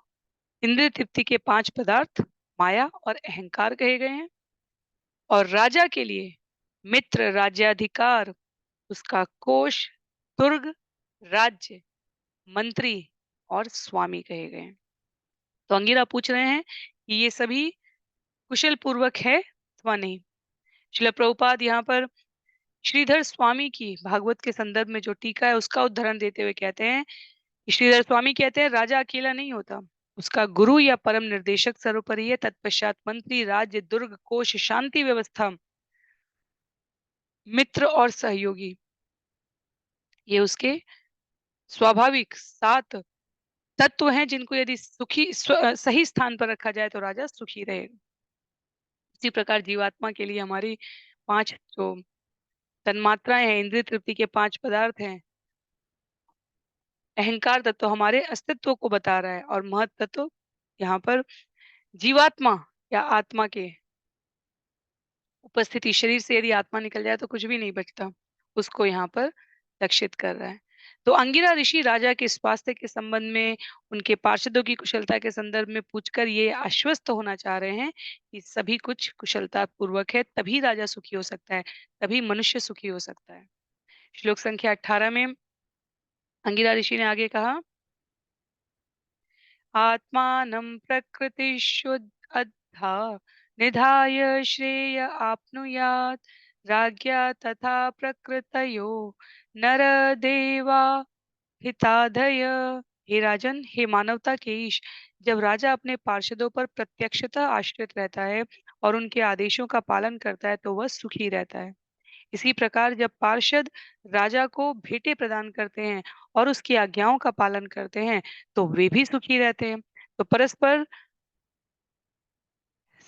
इंद्रिय तृप्ति के पांच पदार्थ माया और अहंकार कहे गए हैं, और राजा के लिए मित्र, राज्याधिकार, उसका कोष, तुर्ग, राज्य, मंत्री और स्वामी कहे गए हैं। तो अंगिरा पूछ रहे हैं कि ये सभी कुशल पूर्वक है अथवा नहीं। श्रील प्रभुपाद यहाँ पर श्रीधर स्वामी की भागवत के संदर्भ में जो टीका है उसका उदाहरण देते हुए कहते हैं कि श्रीधर स्वामी कहते हैं राजा अकेला नहीं होता, उसका गुरु या परम निर्देशक सर्वोपरि है। तत्पश्चात मंत्री, राज्य, दुर्ग, कोष, शांति व्यवस्था, मित्र और सहयोगी, ये उसके स्वाभाविक 7 तत्व हैं, जिनको यदि सही स्थान पर रखा जाए तो राजा सुखी रहेगा। इसी प्रकार जीवात्मा के लिए हमारी 5 जो तन्मात्राएँ हैं, इंद्रिय तृप्ति के 5 पदार्थ हैं। अहंकार तत्व हमारे अस्तित्व को बता रहा है और महत तत्व यहाँ पर जीवात्मा या आत्मा के उपस्थिति, शरीर से यदि आत्मा निकल जाए तो कुछ भी नहीं बचता, उसको यहाँ पर लक्षित कर रहा है। तो अंगिरा ऋषि राजा के स्वास्थ्य के संबंध में, उनके पार्षदों की कुशलता के संदर्भ में पूछकर ये आश्वस्त होना चाह रहे हैं कि सभी कुछ कुशलता पूर्वक है, तभी राजा सुखी हो सकता है, तभी मनुष्य सुखी हो सकता है। श्लोक संख्या 18 में अंगिरा ऋषि ने आगे कहा, आत्मानं प्रकृतिषुद्धा निधाय श्रेय आप्नुयात् राज्ञा तथा प्रकृतयो नरदेवा हिताधय। हे राजन, हे मानवता के ईश, जब राजा अपने पार्षदों पर प्रत्यक्षतः आश्रित रहता है और उनके आदेशों का पालन करता है तो वह सुखी रहता है। इसी प्रकार जब पार्षद राजा को भेंटें प्रदान करते हैं और उसकी आज्ञाओं का पालन करते हैं तो वे भी सुखी रहते हैं। तो परस्पर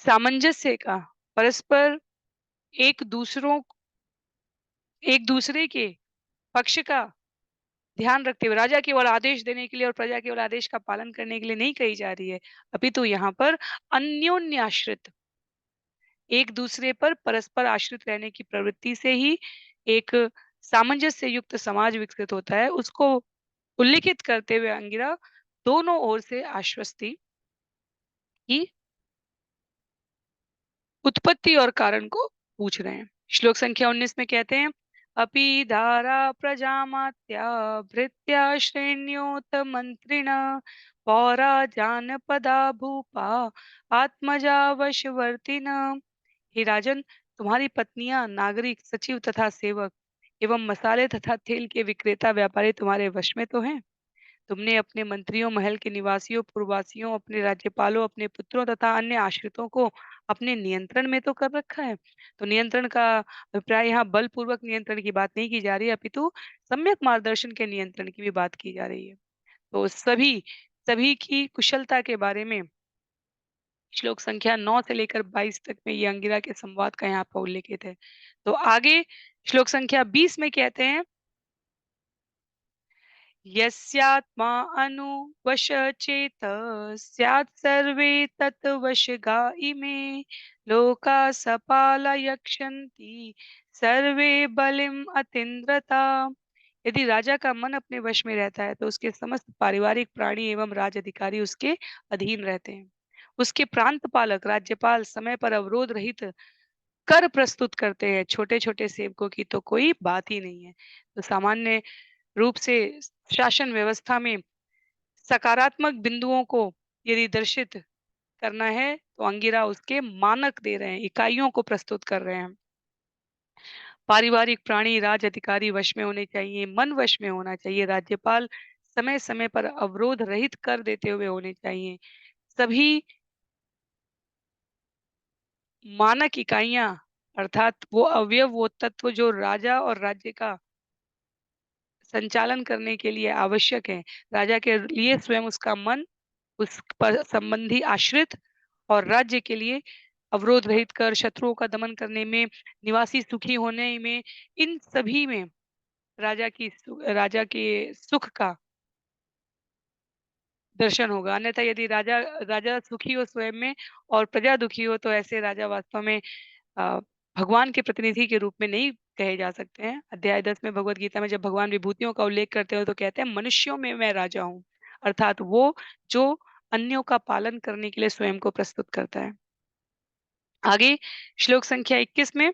सामंजस्य का, परस्पर एक दूसरों एक दूसरे के पक्ष का ध्यान रखते हुए, राजा केवल आदेश देने के लिए और प्रजा केवल आदेश का पालन करने के लिए नहीं कही जा रही है, अपितु यहाँ पर अन्योन्य आश्रित, एक दूसरे पर परस्पर आश्रित रहने की प्रवृत्ति से ही एक सामंजस्य युक्त समाज विकसित होता है। उसको उल्लिखित करते हुए अंगिरा दोनों ओर से आश्वस्ति की उत्पत्ति और कारण को पूछ रहे हैं। श्लोक संख्या 19 में कहते हैं, अपि धारा प्रजामात्या भृत्या श्रेण्योत मंत्रिण पौरा जानपदा भूपा आत्मजा वशवर्तिन। हे राजन, तुम्हारी पत्नियां, नागरिक, सचिव तथा सेवक एवं मसाले तथा तेल के विक्रेता व्यापारी तुम्हारे वश में तो हैं। तुमने अपने मंत्रियों, महल के निवासियों, पुरवासियों, अपने राज्यपालों, अपने पुत्रों तथा अन्य आश्रितों को अपने नियंत्रण में तो कर रखा है। तो नियंत्रण का अभिप्राय यहाँ बलपूर्वक नियंत्रण की बात नहीं की जा रही है, अपितु सम्यक मार्गदर्शन के नियंत्रण की भी बात की जा रही है। तो सभी सभी की कुशलता के बारे में श्लोक संख्या 9 से लेकर 22 तक में ये अंगिरा के संवाद का यहाँ पर उल्लेखित है। तो आगे श्लोक संख्या 20 में कहते हैं, यस्यात्मा अनुवशचेत स्यात् सर्वे तत् वशगा इमे लोका सपालयक्षन्ति सर्वे बलिम अतीन्द्रता। यदि राजा का मन अपने वश में रहता है तो उसके समस्त पारिवारिक प्राणी एवं राज अधिकारी उसके अधीन रहते हैं। उसके प्रांत पालक राज्यपाल समय पर अवरोध रहित कर प्रस्तुत करते हैं, छोटे छोटे सेवकों की तो कोई बात ही नहीं है। तो सामान्य रूप से शासन व्यवस्था में सकारात्मक बिंदुओं को यदि दर्शित करना है तो अंगिरा उसके मानक दे रहे हैं, इकाइयों को प्रस्तुत कर रहे हैं। पारिवारिक प्राणी राज अधिकारी वश में होने चाहिए, मन वश में होना चाहिए, राज्यपाल समय समय पर अवरोध रहित कर देते हुए होने चाहिए। सभी मानक इकाइयां अर्थात वो अवयव, वो तत्व जो राजा और राज्य का संचालन करने के लिए आवश्यक है, राजा के लिए स्वयं उसका मन, उस पर संबंधी आश्रित और राज्य के लिए अवरोध रहित कर, शत्रुओं का दमन करने में, निवासी सुखी होने में, इन सभी में राजा के सुख का दर्शन होगा। अन्यथा यदि राजा राजा सुखी हो स्वयं में और प्रजा दुखी हो तो ऐसे राजा वास्तव में अ, भगवान के प्रतिनिधि के रूप में नहीं कहे जा सकते हैं। अध्याय 10 में भगवद गीता में जब भगवान विभूतियों का उल्लेख करते हो तो कहते हैं, मनुष्यों में मैं राजा हूँ। अर्थात वो जो अन्यों का पालन करने के लिए स्वयं को प्रस्तुत करता है। आगे श्लोक संख्या 21 में,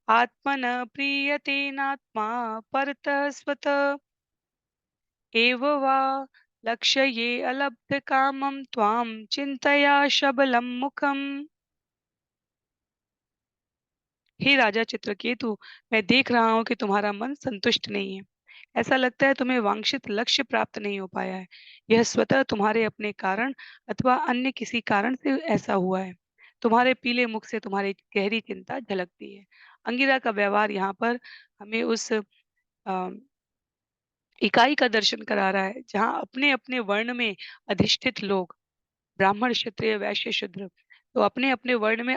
आत्मन प्रीयतेनात्मा परतः स्वतः एव वा लक्ष्ये अलब्ध कामं त्वां चिंतया शबलम मुखम। हे राजा चित्रकेतु, मैं देख रहा हूँ कि तुम्हारा मन संतुष्ट नहीं है। ऐसा लगता है तुम्हें वांछित लक्ष्य प्राप्त नहीं हो पाया है। यह स्वतः तुम्हारे अपने कारण अथवा अन्य किसी कारण से ऐसा हुआ है। तुम्हारे पीले मुख से तुम्हारी गहरी चिंता झलकती है। अंगिरा का व्यवहार यहाँ पर हमें उस इकाई का दर्शन करा रहा है, जहाँ अपने-अपने वर्ण में अधिष्ठित लोग, ब्राह्मण, क्षत्रिय, वैश्य, शूद्र, तो अपने-अपने वर्ण में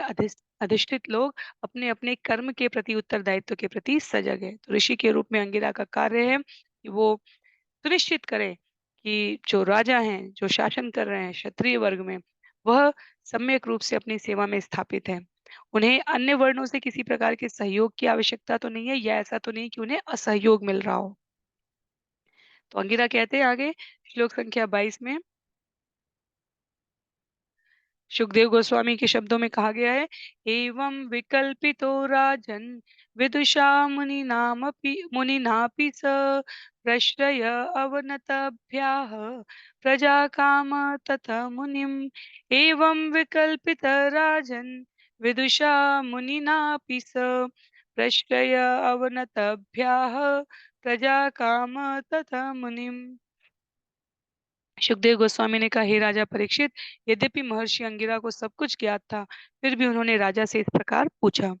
अधिष्ठित लोग अपने-अपने कर्म के प्रति, उत्तरदायित्व के प्रति सजग है। तो ऋषि के रूप में अंगिरा का कार्य है कि वो सुनिश्चित करें कि जो राजा हैं, जो शासन कर रहे हैं क्षत्रिय वर्ग में, वह सम्यक रूप से अपनी सेवा में स्थापित हैं। उन्हें अन्य वर्णों से किसी प्रकार के सहयोग की आवश्यकता तो नहीं है, या ऐसा तो नहीं कि उन्हें असहयोग मिल रहा हो। तो अंगिरा कहते हैं आगे श्लोक संख्या 22 में, सुखदेव गोस्वामी के शब्दों में कहा गया है, एवं विकल्पितो राजन विदुषा मुनिनापि स प्रश्रय अवनतभ्याः प्रजा काम तथा मुनिम। एवं विकल्पित राजन विदुषा मुनिनापि स प्रश्रय अवनतभ्याः प्रजा काम तथा मुनिम। सुखदेव गोस्वामी ने कहा, हे राजा परीक्षित, यद्यपि महर्षि अंगिरा को सब कुछ ज्ञात था, फिर भी उन्होंने राजा से इस प्रकार पूछा।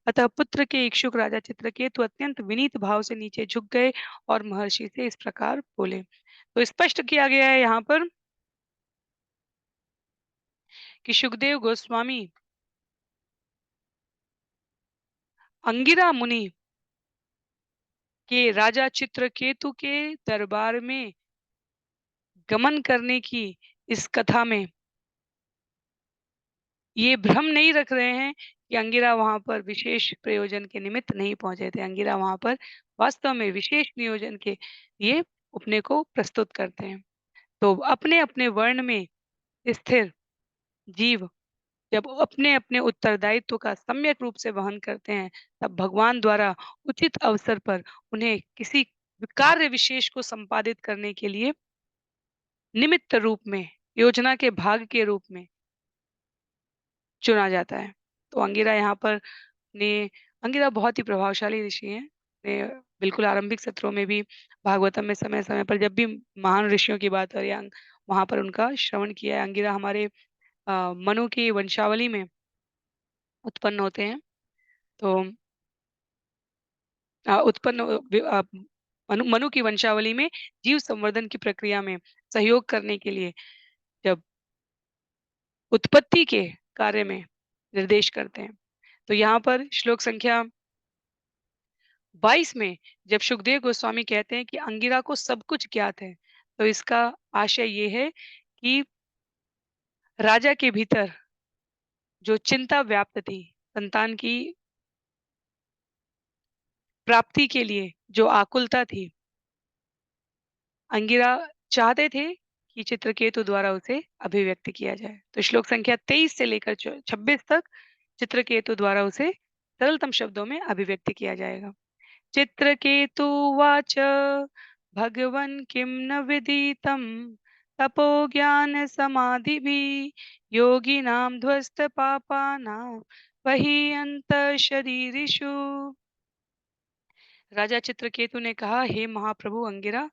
अतः पुत्र के इच्छुक राजा चित्रकेतु अत्यंत विनीत भाव से नीचे झुक गए और महर्षि से इस प्रकार बोले। तो स्पष्ट किया गया है यहाँ पर कि सुखदेव गोस्वामी अंगिरा मुनि के राजा चित्रकेतु के दरबार में गमन करने की इस कथा में ये भ्रम नहीं रख रहे हैं कि अंगिरा वहाँ पर विशेष प्रयोजन के निमित्त नहीं पहुँचे थे। अंगिरा वहाँ पर वास्तव में विशेष नियोजन के लिए अपने को प्रस्तुत करते हैं। तो अपने-अपने वर्ण में स्थिर जीव जब अपने-अपने उत्तरदायित्व का सम्यक रूप से वहन करते हैं, तब भगवान द्वारा उचित अवसर पर उन्हें किसी कार्य विशेष को संपादित करने के लिए निमित्त रूप में, योजना के भाग के रूप में चुना जाता है। तो अंगिरा यहाँ पर ने अंगिरा बहुत ही प्रभावशाली ऋषि हैं। ने बिल्कुल आरंभिक सत्रों में भी भागवतम में समय-समय पर जब भी महान ऋषियों की बात हो रही है, वहाँ पर उनका श्रवण किया है। अंगिरा हमारे मनु की वंशावली में उत्पन्न होते हैं। तो उत्पन्न मनु मनु की वंशावली में जीव संवर्धन की प्रक्रिया में सहयोग करने के लिए जब उत्पत्ति के कार्य में निर्देश करते हैं। तो यहाँ पर श्लोक संख्या 22 में जब सुखदेव गोस्वामी कहते हैं कि अंगिरा को सब कुछ ज्ञात है, तो इसका आशय ये है कि राजा के भीतर जो चिंता व्याप्त थी, संतान की प्राप्ति के लिए जो आकुलता थी, अंगिरा चाहते थे कि चित्रकेतु द्वारा उसे अभिव्यक्त किया जाए। तो श्लोक संख्या 23 से लेकर 26 तक चित्रकेतु द्वारा उसे सरलतम शब्दों में अभिव्यक्त किया जाएगा। चित्रकेतुवाच भगवन् किं न विदितं तपो ज्ञानसमाधिभिः योगिनां ध्वस्तपापानां बह्यन्तशरीरिषु। राजा चित्रकेतु ने कहा, हे महाप्रभु अंगिरा,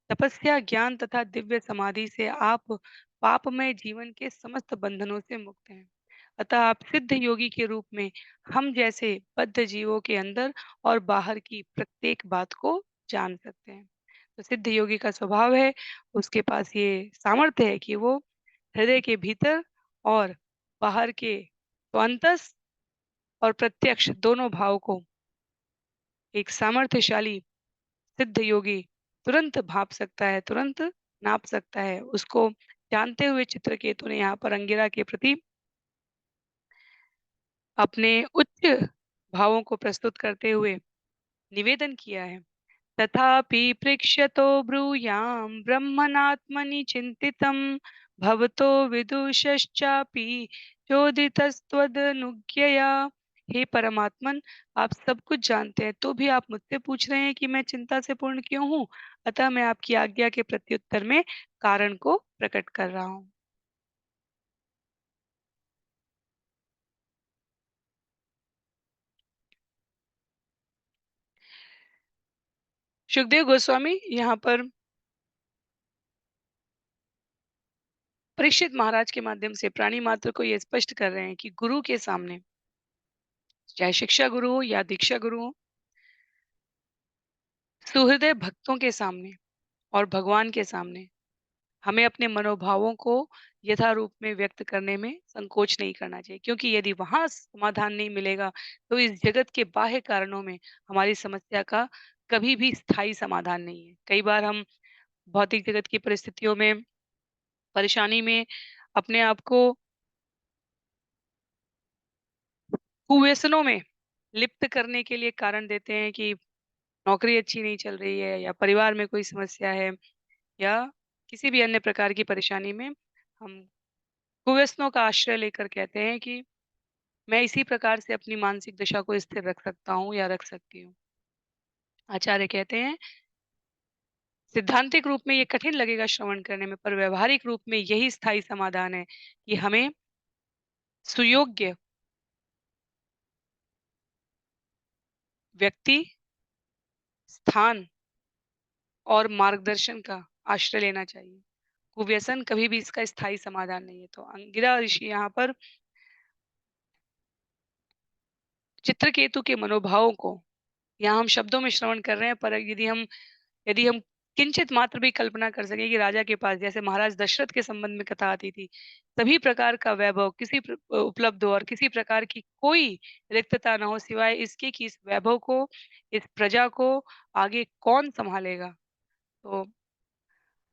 तपस्या, ज्ञान तथा दिव्य समाधि से आप पापमय जीवन के समस्त बंधनों से मुक्त हैं। अतः आप सिद्ध योगी के रूप में हम जैसे बद्ध जीवों के अंदर और बाहर की प्रत्येक बात को जान सकते हैं। तो सिद्ध योगी का स्वभाव है, उसके पास ये सामर्थ्य है कि वो हृदय के भीतर और बाहर के तो अंतस और प्रत्यक्ष दोनों भाव को एक सामर्थ्यशाली सिद्ध योगी तुरंत भाप सकता है, तुरंत नाप सकता है। उसको जानते हुए चित्रकेतु ने यहाँ पर अंगिरा के प्रति अपने उच्च भावों को प्रस्तुत करते हुए निवेदन किया है। तथापि पृक्ष्यतो ब्रूयां ब्रह्मणात्मनि चिन्तितं भवतो विदुषश्चापि चोदितस्त्वदनुज्ञया। हे परमात्मन, आप सब कुछ जानते हैं, तो भी आप मुझसे पूछ रहे हैं कि मैं चिंता से पूर्ण क्यों हूँ? अतः मैं आपकी आज्ञा के प्रत्युत्तर में कारण को प्रकट कर रहा हूँ। सुखदेव गोस्वामी यहाँ पर परीक्षित महाराज के माध्यम से प्राणी मात्र को ये स्पष्ट कर रहे हैं कि गुरु के सामने, चाहे शिक्षा गुरु हो या दीक्षा गुरु हो, सुहृदय भक्तों के सामने और भगवान के सामने हमें अपने मनोभावों को यथारूप में व्यक्त करने में संकोच नहीं करना चाहिए, क्योंकि यदि वहां समाधान नहीं मिलेगा तो इस जगत के बाह्य कारणों में हमारी समस्या का कभी भी स्थायी समाधान नहीं है। कई बार हम भौतिक जगत की परिस्थितियों में, परेशानी में अपने आप को कुव्यसनों में लिप्त करने के लिए कारण देते हैं कि नौकरी अच्छी नहीं चल रही है या परिवार में कोई समस्या है या किसी भी अन्य प्रकार की परेशानी में हम कुव्यसनों का आश्रय लेकर कहते हैं कि मैं इसी प्रकार से अपनी मानसिक दशा को स्थिर रख सकता हूँ या रख सकती हूँ। आचार्य कहते हैं, सिद्धांतिक रूप में ये कठिन लगेगा श्रवण करने में, पर व्यवहारिक रूप में यही स्थायी समाधान है कि हमें सुयोग्य व्यक्ति, स्थान और मार्गदर्शन का आश्रय लेना चाहिए। कुव्यसन कभी भी इसका स्थायी समाधान नहीं है। तो अंगिरा ऋषि यहाँ पर चित्रकेतु के मनोभावों को, यहाँ हम शब्दों में श्रवण कर रहे हैं, पर यदि हम किंचित मात्र भी कल्पना कर सकें कि राजा के पास जैसे महाराज दशरथ के संबंध में कथा आती थी, सभी प्रकार का वैभव उपलब्ध हो और किसी प्रकार की कोई रिक्तता ना हो सिवाय इसके कि इस वैभव को, इस प्रजा को आगे कौन संभालेगा। तो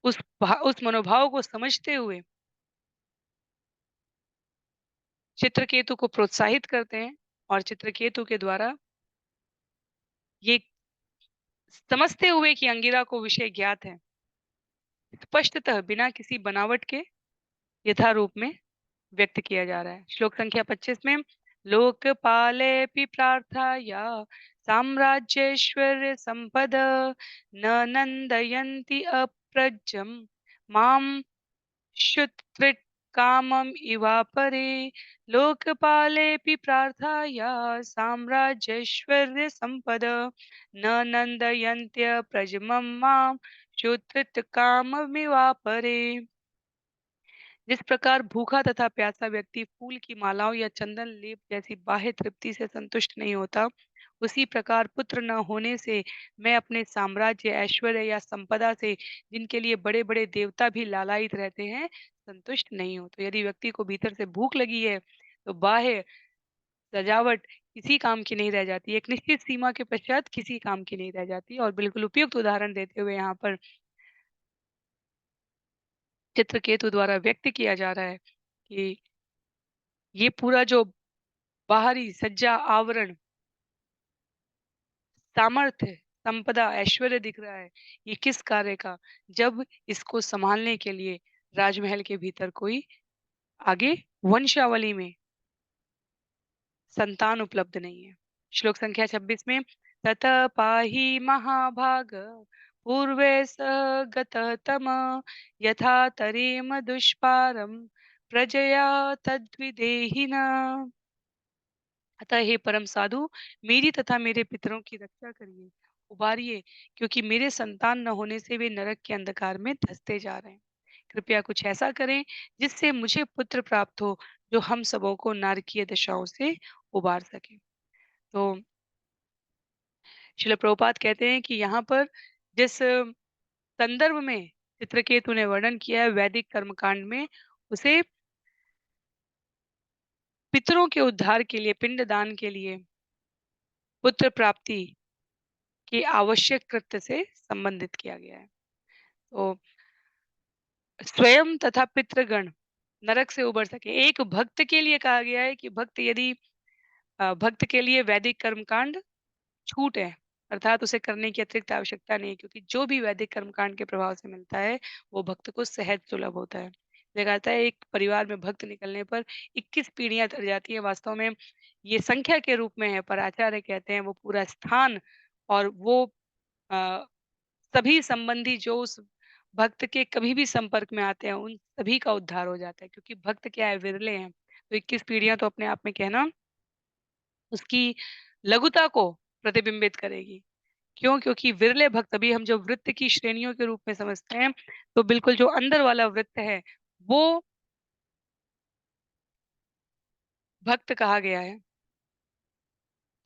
उस मनोभाव को समझते हुए चित्रकेतु को प्रोत्साहित करते हैं और चित्रकेतु के द्वारा ये समझते हुए कि अंगिरा को विषय ज्ञात है, स्पष्टतः बिना किसी बनावट के यथारूप में व्यक्त किया जा रहा है। श्लोक संख्या 25 में, लोकपालेऽपि प्रार्थाया साम्राज्यैश्वर्य संपद न नन्दयन्ति अप्रज्यं मां शुत्रुत्कामम् इवापरे। लोकपालेऽपि प्रार्थाया साम्राज्यैश्वर्य संपद न नन्दयन्त्यप्रजमं मां शुत्रुत्काममिवापरे। जिस प्रकार भूखा तथा प्यासा व्यक्ति फूल की मालाओं या चंदन लेप जैसी बाह्य तृप्ति से संतुष्ट नहीं होता, उसी प्रकार पुत्र न होने से मैं अपने साम्राज्य, ऐश्वर्य या संपदा से, जिनके लिए बड़े बड़े देवता भी लालायित रहते हैं, संतुष्ट नहीं हो। तो यदि व्यक्ति को भीतर से भूख लगी है तो बाह्य सजावट किसी काम की नहीं रह जाती, एक निश्चित सीमा के पश्चात किसी काम की नहीं रह जाती। और बिल्कुल उपयुक्त उदाहरण देते हुए यहाँ पर चित्रकेतु द्वारा व्यक्त किया जा रहा है कि ये पूरा जो बाहरी सज्जा, आवरण, सामर्थ्य, संपदा, ऐश्वर्य दिख रहा है, ये किस कार्य का? जब इसको सँभालने के लिए राजमहल के भीतर कोई आगे वंशावली में संतान उपलब्ध नहीं है। श्लोक संख्या 26 में, ततः पाहि महाभाग पूर्वे स गतः तमः यथा तरेम दुष्पारं प्रजया तद्विदेहिनः। अतः हे परम साधु, मेरी तथा मेरे पितरों की रक्षा करिए, उबारिए, क्योंकि मेरे संतान न होने से वे नरक के अंधकार में धंसते जा रहे हैं। कृपया कुछ ऐसा करें जिससे मुझे पुत्र प्राप्त हो, जो हम सबों को नारकीय दशाओं से उबार सके। तो श्रील प्रभुपाद कहते हैं कि यहाँ पर जिस संदर्भ में चित्रकेतु ने वर्णन किया है वैदिक कर्मकांड में, उसे पितरों के उद्धार के लिए, पिंडदान के लिए, पुत्र प्राप्ति के आवश्यक कृत्य से संबंधित किया गया है। तो स्वयं तथा पितृगण नरक से उबर सके, एक भक्त के लिए कहा गया है कि भक्त के लिए वैदिक कर्मकांड छूट है, अर्थात उसे करने की अतिरिक्त आवश्यकता नहीं है, क्योंकि जो भी वैदिक कर्मकांड के प्रभाव से मिलता है वो भक्त को सहज सुलभ होता है। देखा जाता है एक परिवार में भक्त निकलने पर 21 पीढ़ियां तर जाती हैं। वास्तव में ये संख्या के रूप में है, पर आचार्य कहते हैं वो पूरा स्थान और वो अ, सभी संबंधी जो उस भक्त के कभी भी संपर्क में आते हैं, उन सभी का उद्धार हो जाता है, क्योंकि भक्त क्या है, विरले हैं। तो 21 पीढ़ियाँ तो अपने आप में कहना उसकी लघुता को प्रतिबिंबित करेगी, क्यों? क्योंकि विरले भक्त, अभी हम जब वृत्त की श्रेणियों के रूप में समझते हैं, तो बिल्कुल जो अंदर वाला वृत्त है, वो भक्त कहा गया है।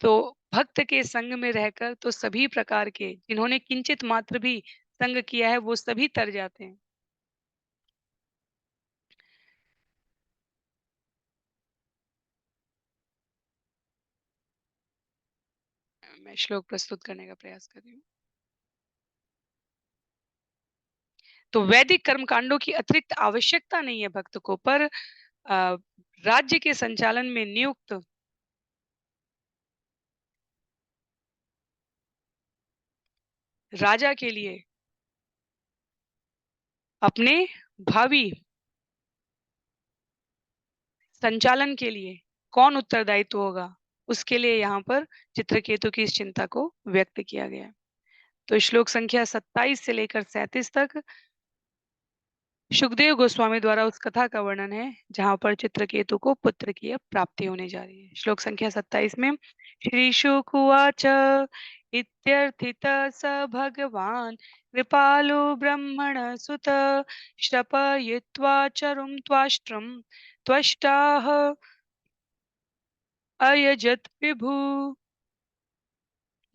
तो भक्त के संग में रहकर तो सभी प्रकार के जिन्होंने किंचित मात्र भी संग किया है, वो सभी तर जाते हैं। मैं श्लोक प्रस्तुत करने का प्रयास कर रही हूँ। तो वैदिक कर्मकांडों की अतिरिक्त आवश्यकता नहीं है भक्त को, पर राज्य के संचालन में नियुक्त राजा के लिए अपने भावी संचालन के लिए कौन उत्तरदायित्व होगा, उसके लिए यहाँ पर चित्रकेतु की इस चिंता को व्यक्त किया गया है। तो श्लोक संख्या 27 से लेकर 37 तक सुखदेव गोस्वामी द्वारा उस कथा का वर्णन है जहाँ पर चित्रकेतु को पुत्र की अब प्राप्ति होने जा रही है। श्लोक संख्या 27 में श्री शुक उवाच इत्यर्थित स भगवान कृपालु ब्रह्मण सुत श्रपयित्वा चरुं त्वाष्ट्रं त्वष्टाः अयजत विभु।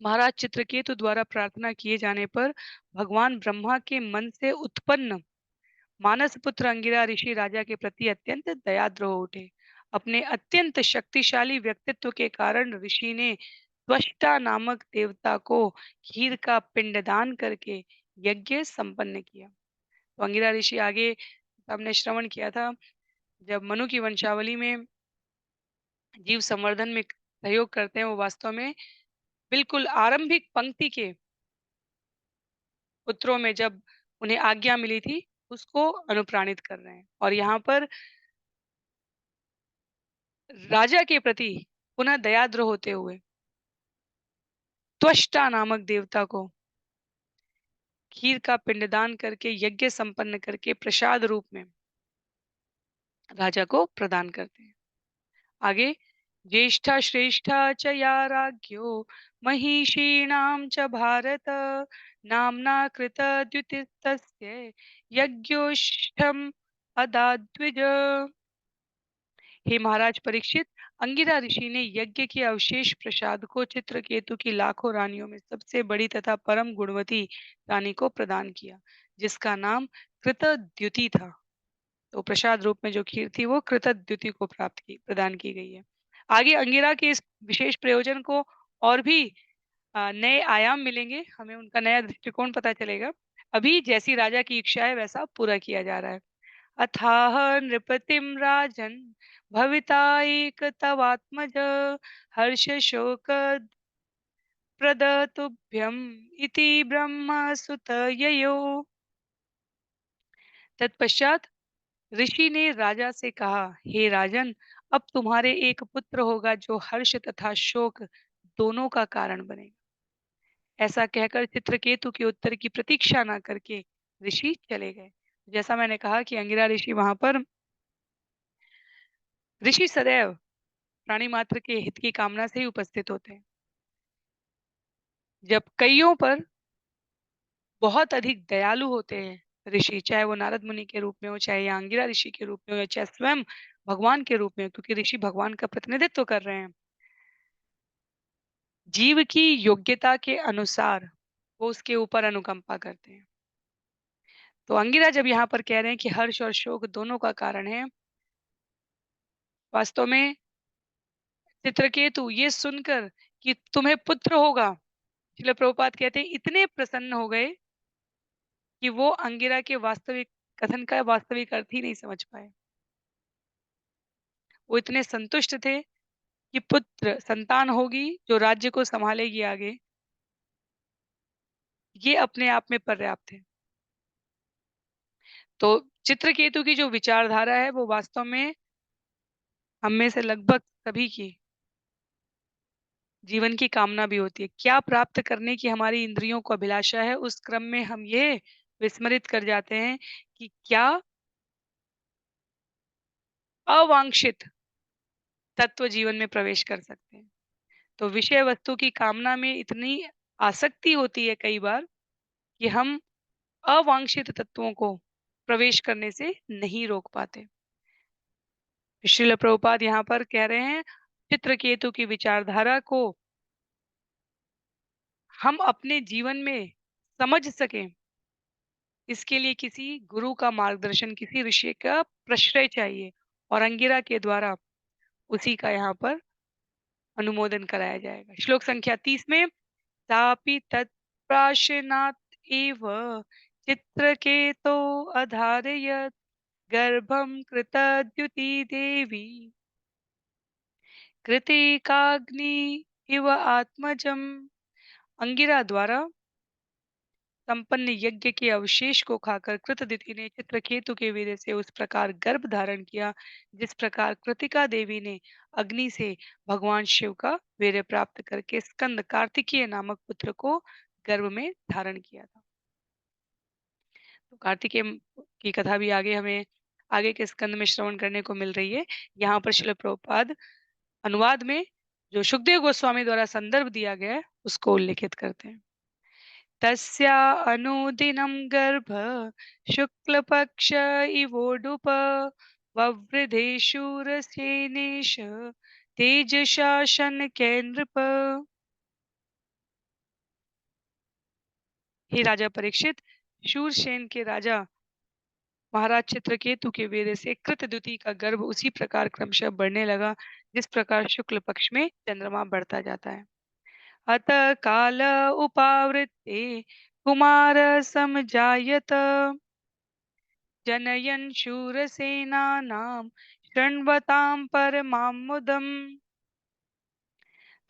महाराज चित्रकेतु द्वारा प्रार्थना किए जाने पर भगवान ब्रह्मा के मन से उत्पन्न मानस पुत्र अंगिरा ऋषि राजा के प्रति अत्यंत दयाद्र हो उठे। अपने अत्यंत शक्तिशाली व्यक्तित्व के कारण ऋषि ने त्वष्टा नामक देवता को खीर का पिंडदान करके यज्ञ संपन्न किया। तो अंगिरा ऋषि आगे हमने श्रवण किया था, जब मनु की वंशावली में जीव संवर्धन में सहयोग करते हैं, वो वास्तव में बिल्कुल आरंभिक पंक्ति के पुत्रों में जब उन्हें आज्ञा मिली थी, उसको अनुप्राणित कर रहे हैं। और यहाँ पर राजा के प्रति पुनः दयाद्र होते हुए त्वष्टा नामक देवता को खीर का पिंडदान करके यज्ञ संपन्न करके प्रसाद रूप में राजा को प्रदान करते हैं। आगे ज्येष्ठा श्रेष्ठा च या राज्ञो महिषीणां च भारत नाम्ना कृत द्युतिस्तस्य यज्ञोष्ठम अदाद्विज। हे महाराज परीक्षित, अंगिरा ऋषि ने यज्ञ के अवशेष प्रसाद को चित्रकेतु की लाखों रानियों में सबसे बड़ी तथा परम गुणवती रानी को प्रदान किया, जिसका नाम कृतद्युति था। तो प्रसाद रूप में जो खीर थी वो कृतद्युति को प्राप्त की प्रदान की गई है। आगे अंगिरा के इस विशेष प्रयोजन को और भी नए आयाम मिलेंगे, हमें उनका नया दृष्टिकोण पता चलेगा। अभी जैसी राजा की इच्छा है वैसा पूरा किया जा रहा है। अथाह नृपतिं राजन् भविता एकतवात्मज हर्षशोक प्रदतुभ्यम् इति ब्रह्मसुत ययो। तत्पश्चात ऋषि ने राजा से कहा, हे राजन, अब तुम्हारे एक पुत्र होगा जो हर्ष तथा शोक दोनों का कारण बनेगा। ऐसा कहकर चित्रकेतु के उत्तर की प्रतीक्षा न करके ऋषि चले गए। जैसा मैंने कहा कि अंगिरा ऋषि वहां पर, ऋषि सदैव प्राणी मात्र के हित की कामना से ही उपस्थित होते हैं। जब कइयों पर बहुत अधिक दयालु होते हैं ऋषि, चाहे वो नारद मुनि के रूप में हो, चाहे या अंगिरा ऋषि के रूप में हो, या चाहे स्वयं भगवान के रूप में हो, क्योंकि ऋषि भगवान का प्रतिनिधित्व कर रहे हैं। जीव की योग्यता के अनुसार वो उसके ऊपर अनुकंपा करते हैं। तो अंगिरा जब यहाँ पर कह रहे हैं कि हर्ष और शोक दोनों का कारण है, वास्तव में चित्रकेतु ये सुनकर कि तुम्हें पुत्र होगा, श्रील प्रभुपाद कहते हैं इतने प्रसन्न हो गए कि वो अंगिरा के वास्तविक कथन का वास्तविक अर्थ ही नहीं समझ पाए। वो इतने संतुष्ट थे कि पुत्र संतान होगी जो राज्य को संभालेगी आगे, ये अपने आप में पर्याप्त है। तो चित्रकेतु की जो विचारधारा है वो वास्तव में हम में से लगभग सभी की जीवन की कामना भी होती है। क्या प्राप्त करने की हमारी इंद्रियों को अभिलाषा है, उस क्रम में हम ये विस्मरित कर जाते हैं कि क्या अवांछित तत्व जीवन में प्रवेश कर सकते हैं। तो विषय वस्तु की कामना में इतनी आसक्ति होती है कई बार कि हम अवांछित तत्वों को प्रवेश करने से नहीं रोक पाते। श्रील प्रभुपाद यहाँ पर कह रहे हैं, चित्रकेतु की विचारधारा को हम अपने जीवन में समझ सकें, इसके लिए किसी गुरु का मार्गदर्शन, किसी ऋषि का प्रश्रय चाहिए और अंगिरा के द्वारा उसी का यहाँ पर अनुमोदन कराया जाएगा। श्लोक संख्या 30 में तापि तत्प्राशनात् एव चित्रकेतो अधारयत् गर्भं कृतद्युति देवी कृतिकाग्नि इव आत्मजम्। अंगिरा द्वारा संपन्न यज्ञ के अवशेष को खाकर कृतदिति ने चित्रकेतु के वीर्य से उस प्रकार गर्भ धारण किया, जिस प्रकार कृतिका देवी ने अग्नि से भगवान शिव का वीर्य प्राप्त करके स्कंद कार्तिकेय नामक पुत्र को गर्भ में धारण किया था। तो कार्तिकेय की कथा भी आगे हमें आगे के स्कंद में श्रवण करने को मिल रही है। यहाँ पर श्रील प्रभुपाद अनुवाद में जो सुखदेव गोस्वामी द्वारा संदर्भ दिया गया है उसको उल्लेखित करते हैं। तस्या अनुदिनं गर्भ शुक्लपक्ष इवोडुप ववृधे शूरसेनेश तेजसा शनकै नृप। हे राजा परीक्षित, शूरसेन के राजा महाराज चित्रकेतु के वीर्य से कृतद्युति का गर्भ उसी प्रकार क्रमशः बढ़ने लगा जिस प्रकार शुक्ल पक्ष में चंद्रमा बढ़ता जाता है। अतः काल उपावृत्ते कुमार समजायत जनयन् शूरसेनानां शृण्वतां परमां मुदम्।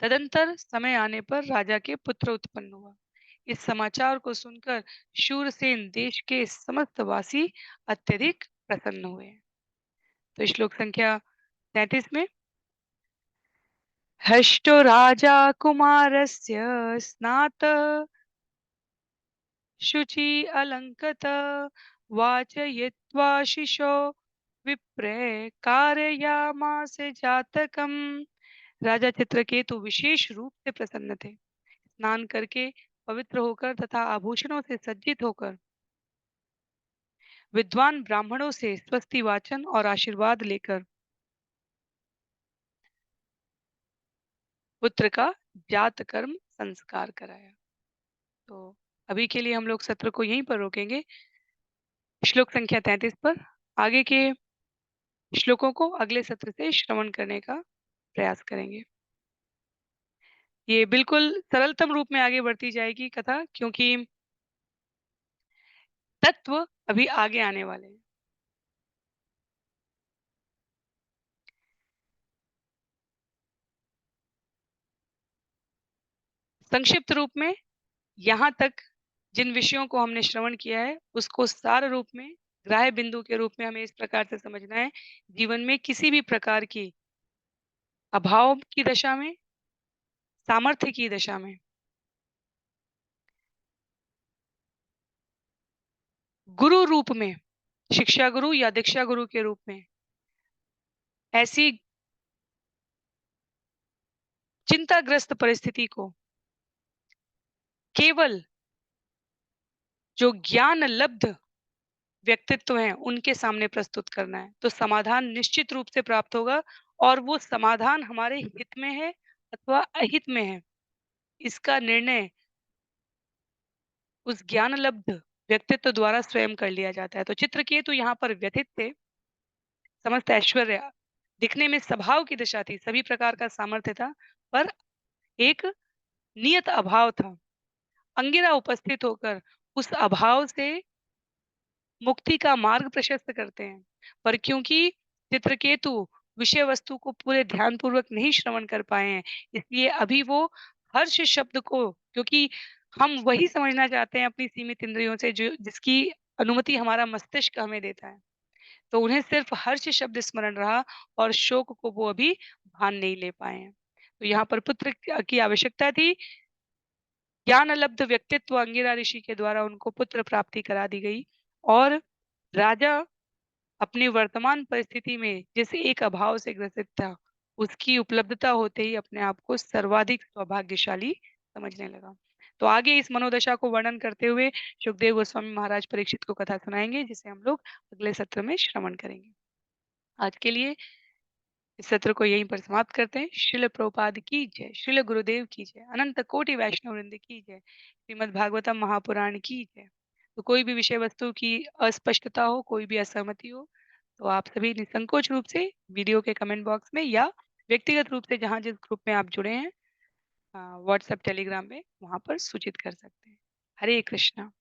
तदंतर समय आने पर राजा के पुत्र उत्पन्न हुआ। इस समाचार को सुनकर शूरसेन देश के समस्त वासी अत्यधिक प्रसन्न हुए। तो श्लोक संख्या 33 में हष्टो राजा कुमारस्य स्नात शुचि अलंकत वाचयित्वा शिशो विप्रे कारयामास जातकम। राजा चित्रकेतु विशेष रूप से प्रसन्न थे। स्नान करके पवित्र होकर तथा आभूषणों से सज्जित होकर विद्वान ब्राह्मणों से स्वस्ति वाचन और आशीर्वाद लेकर पुत्र का जात कर्म संस्कार कराया। तो अभी के लिए हम लोग सत्र को यहीं पर रोकेंगे, श्लोक संख्या 33 पर। आगे के श्लोकों को अगले सत्र से श्रवण करने का प्रयास करेंगे। ये बिल्कुल सरलतम रूप में आगे बढ़ती जाएगी कथा, क्योंकि तत्व अभी आगे आने वाले हैं। संक्षिप्त रूप में यहाँ तक जिन विषयों को हमने श्रवण किया है उसको सार रूप में, ग्राह्य बिंदु के रूप में हमें इस प्रकार से समझना है। जीवन में किसी भी प्रकार की अभाव की दशा में, सामर्थ्य की दशा में गुरु रूप में, शिक्षा गुरु या दीक्षा गुरु के रूप में ऐसी चिंताग्रस्त परिस्थिति को केवल जो ज्ञान लब्ध व्यक्तित्व हैं उनके सामने प्रस्तुत करना है, तो समाधान निश्चित रूप से प्राप्त होगा। और वो समाधान हमारे हित में है अथवा अहित में है, इसका निर्णय उस ज्ञान लब्ध व्यक्तित्व द्वारा स्वयं कर लिया जाता है। तो चित्रकेतु यहाँ पर व्यथित थे। समस्त ऐश्वर्य, दिखने में स्वभाव की दिशा थी, सभी प्रकार का सामर्थ्य था, पर एक नियत अभाव था। अंगिरा उपस्थित होकर उस अभाव से मुक्ति का मार्ग प्रशस्त करते हैं। पर क्योंकि चित्रकेतु विषय वस्तु को पूरे ध्यान पूर्वक नहीं श्रवण कर पाए हैं, इसलिए अभी वो हर्ष शब्द को, क्योंकि हम वही समझना चाहते हैं अपनी सीमित इंद्रियों से जो जिसकी अनुमति हमारा मस्तिष्क हमें देता है, तो उन्हें सिर्फ हर्ष शब्द स्मरण रहा और शोक को वो अभी भान नहीं ले पाए हैं। तो यहाँ पर पुत्र की आवश्यकता थी। ज्ञान लब्ध व्यक्तित्व अंगिरा ऋषि के द्वारा उनको पुत्र प्राप्ति करा दी गई और राजा अपनी वर्तमान परिस्थिति में जिस एक अभाव से ग्रसित था, उसकी उपलब्धता होते ही अपने आप को सर्वाधिक सौभाग्यशाली समझने लगा। तो आगे इस मनोदशा को वर्णन करते हुए सुखदेव गोस्वामी महाराज परीक्षित को कथा सुनाएँगे, जिसे हम लोग अगले सत्र में श्रवण करेंगे। आज के लिए इस सत्र को यहीं पर समाप्त करते हैं। श्रील प्रभुपाद की जय, श्रील गुरुदेव की जय, अनंत कोटि वैष्णव वृंद की जय, श्रीमद् भागवतम महापुराण की जय। तो कोई भी विषय वस्तु की अस्पष्टता हो, कोई भी असहमति हो, तो आप सभी निसंकोच रूप से वीडियो के कमेंट बॉक्स में या व्यक्तिगत रूप से जहाँ जिस ग्रुप में आप जुड़े हैं, व्हाट्सएप, टेलीग्राम में, वहाँ पर सूचित कर सकते हैं। हरे कृष्णा।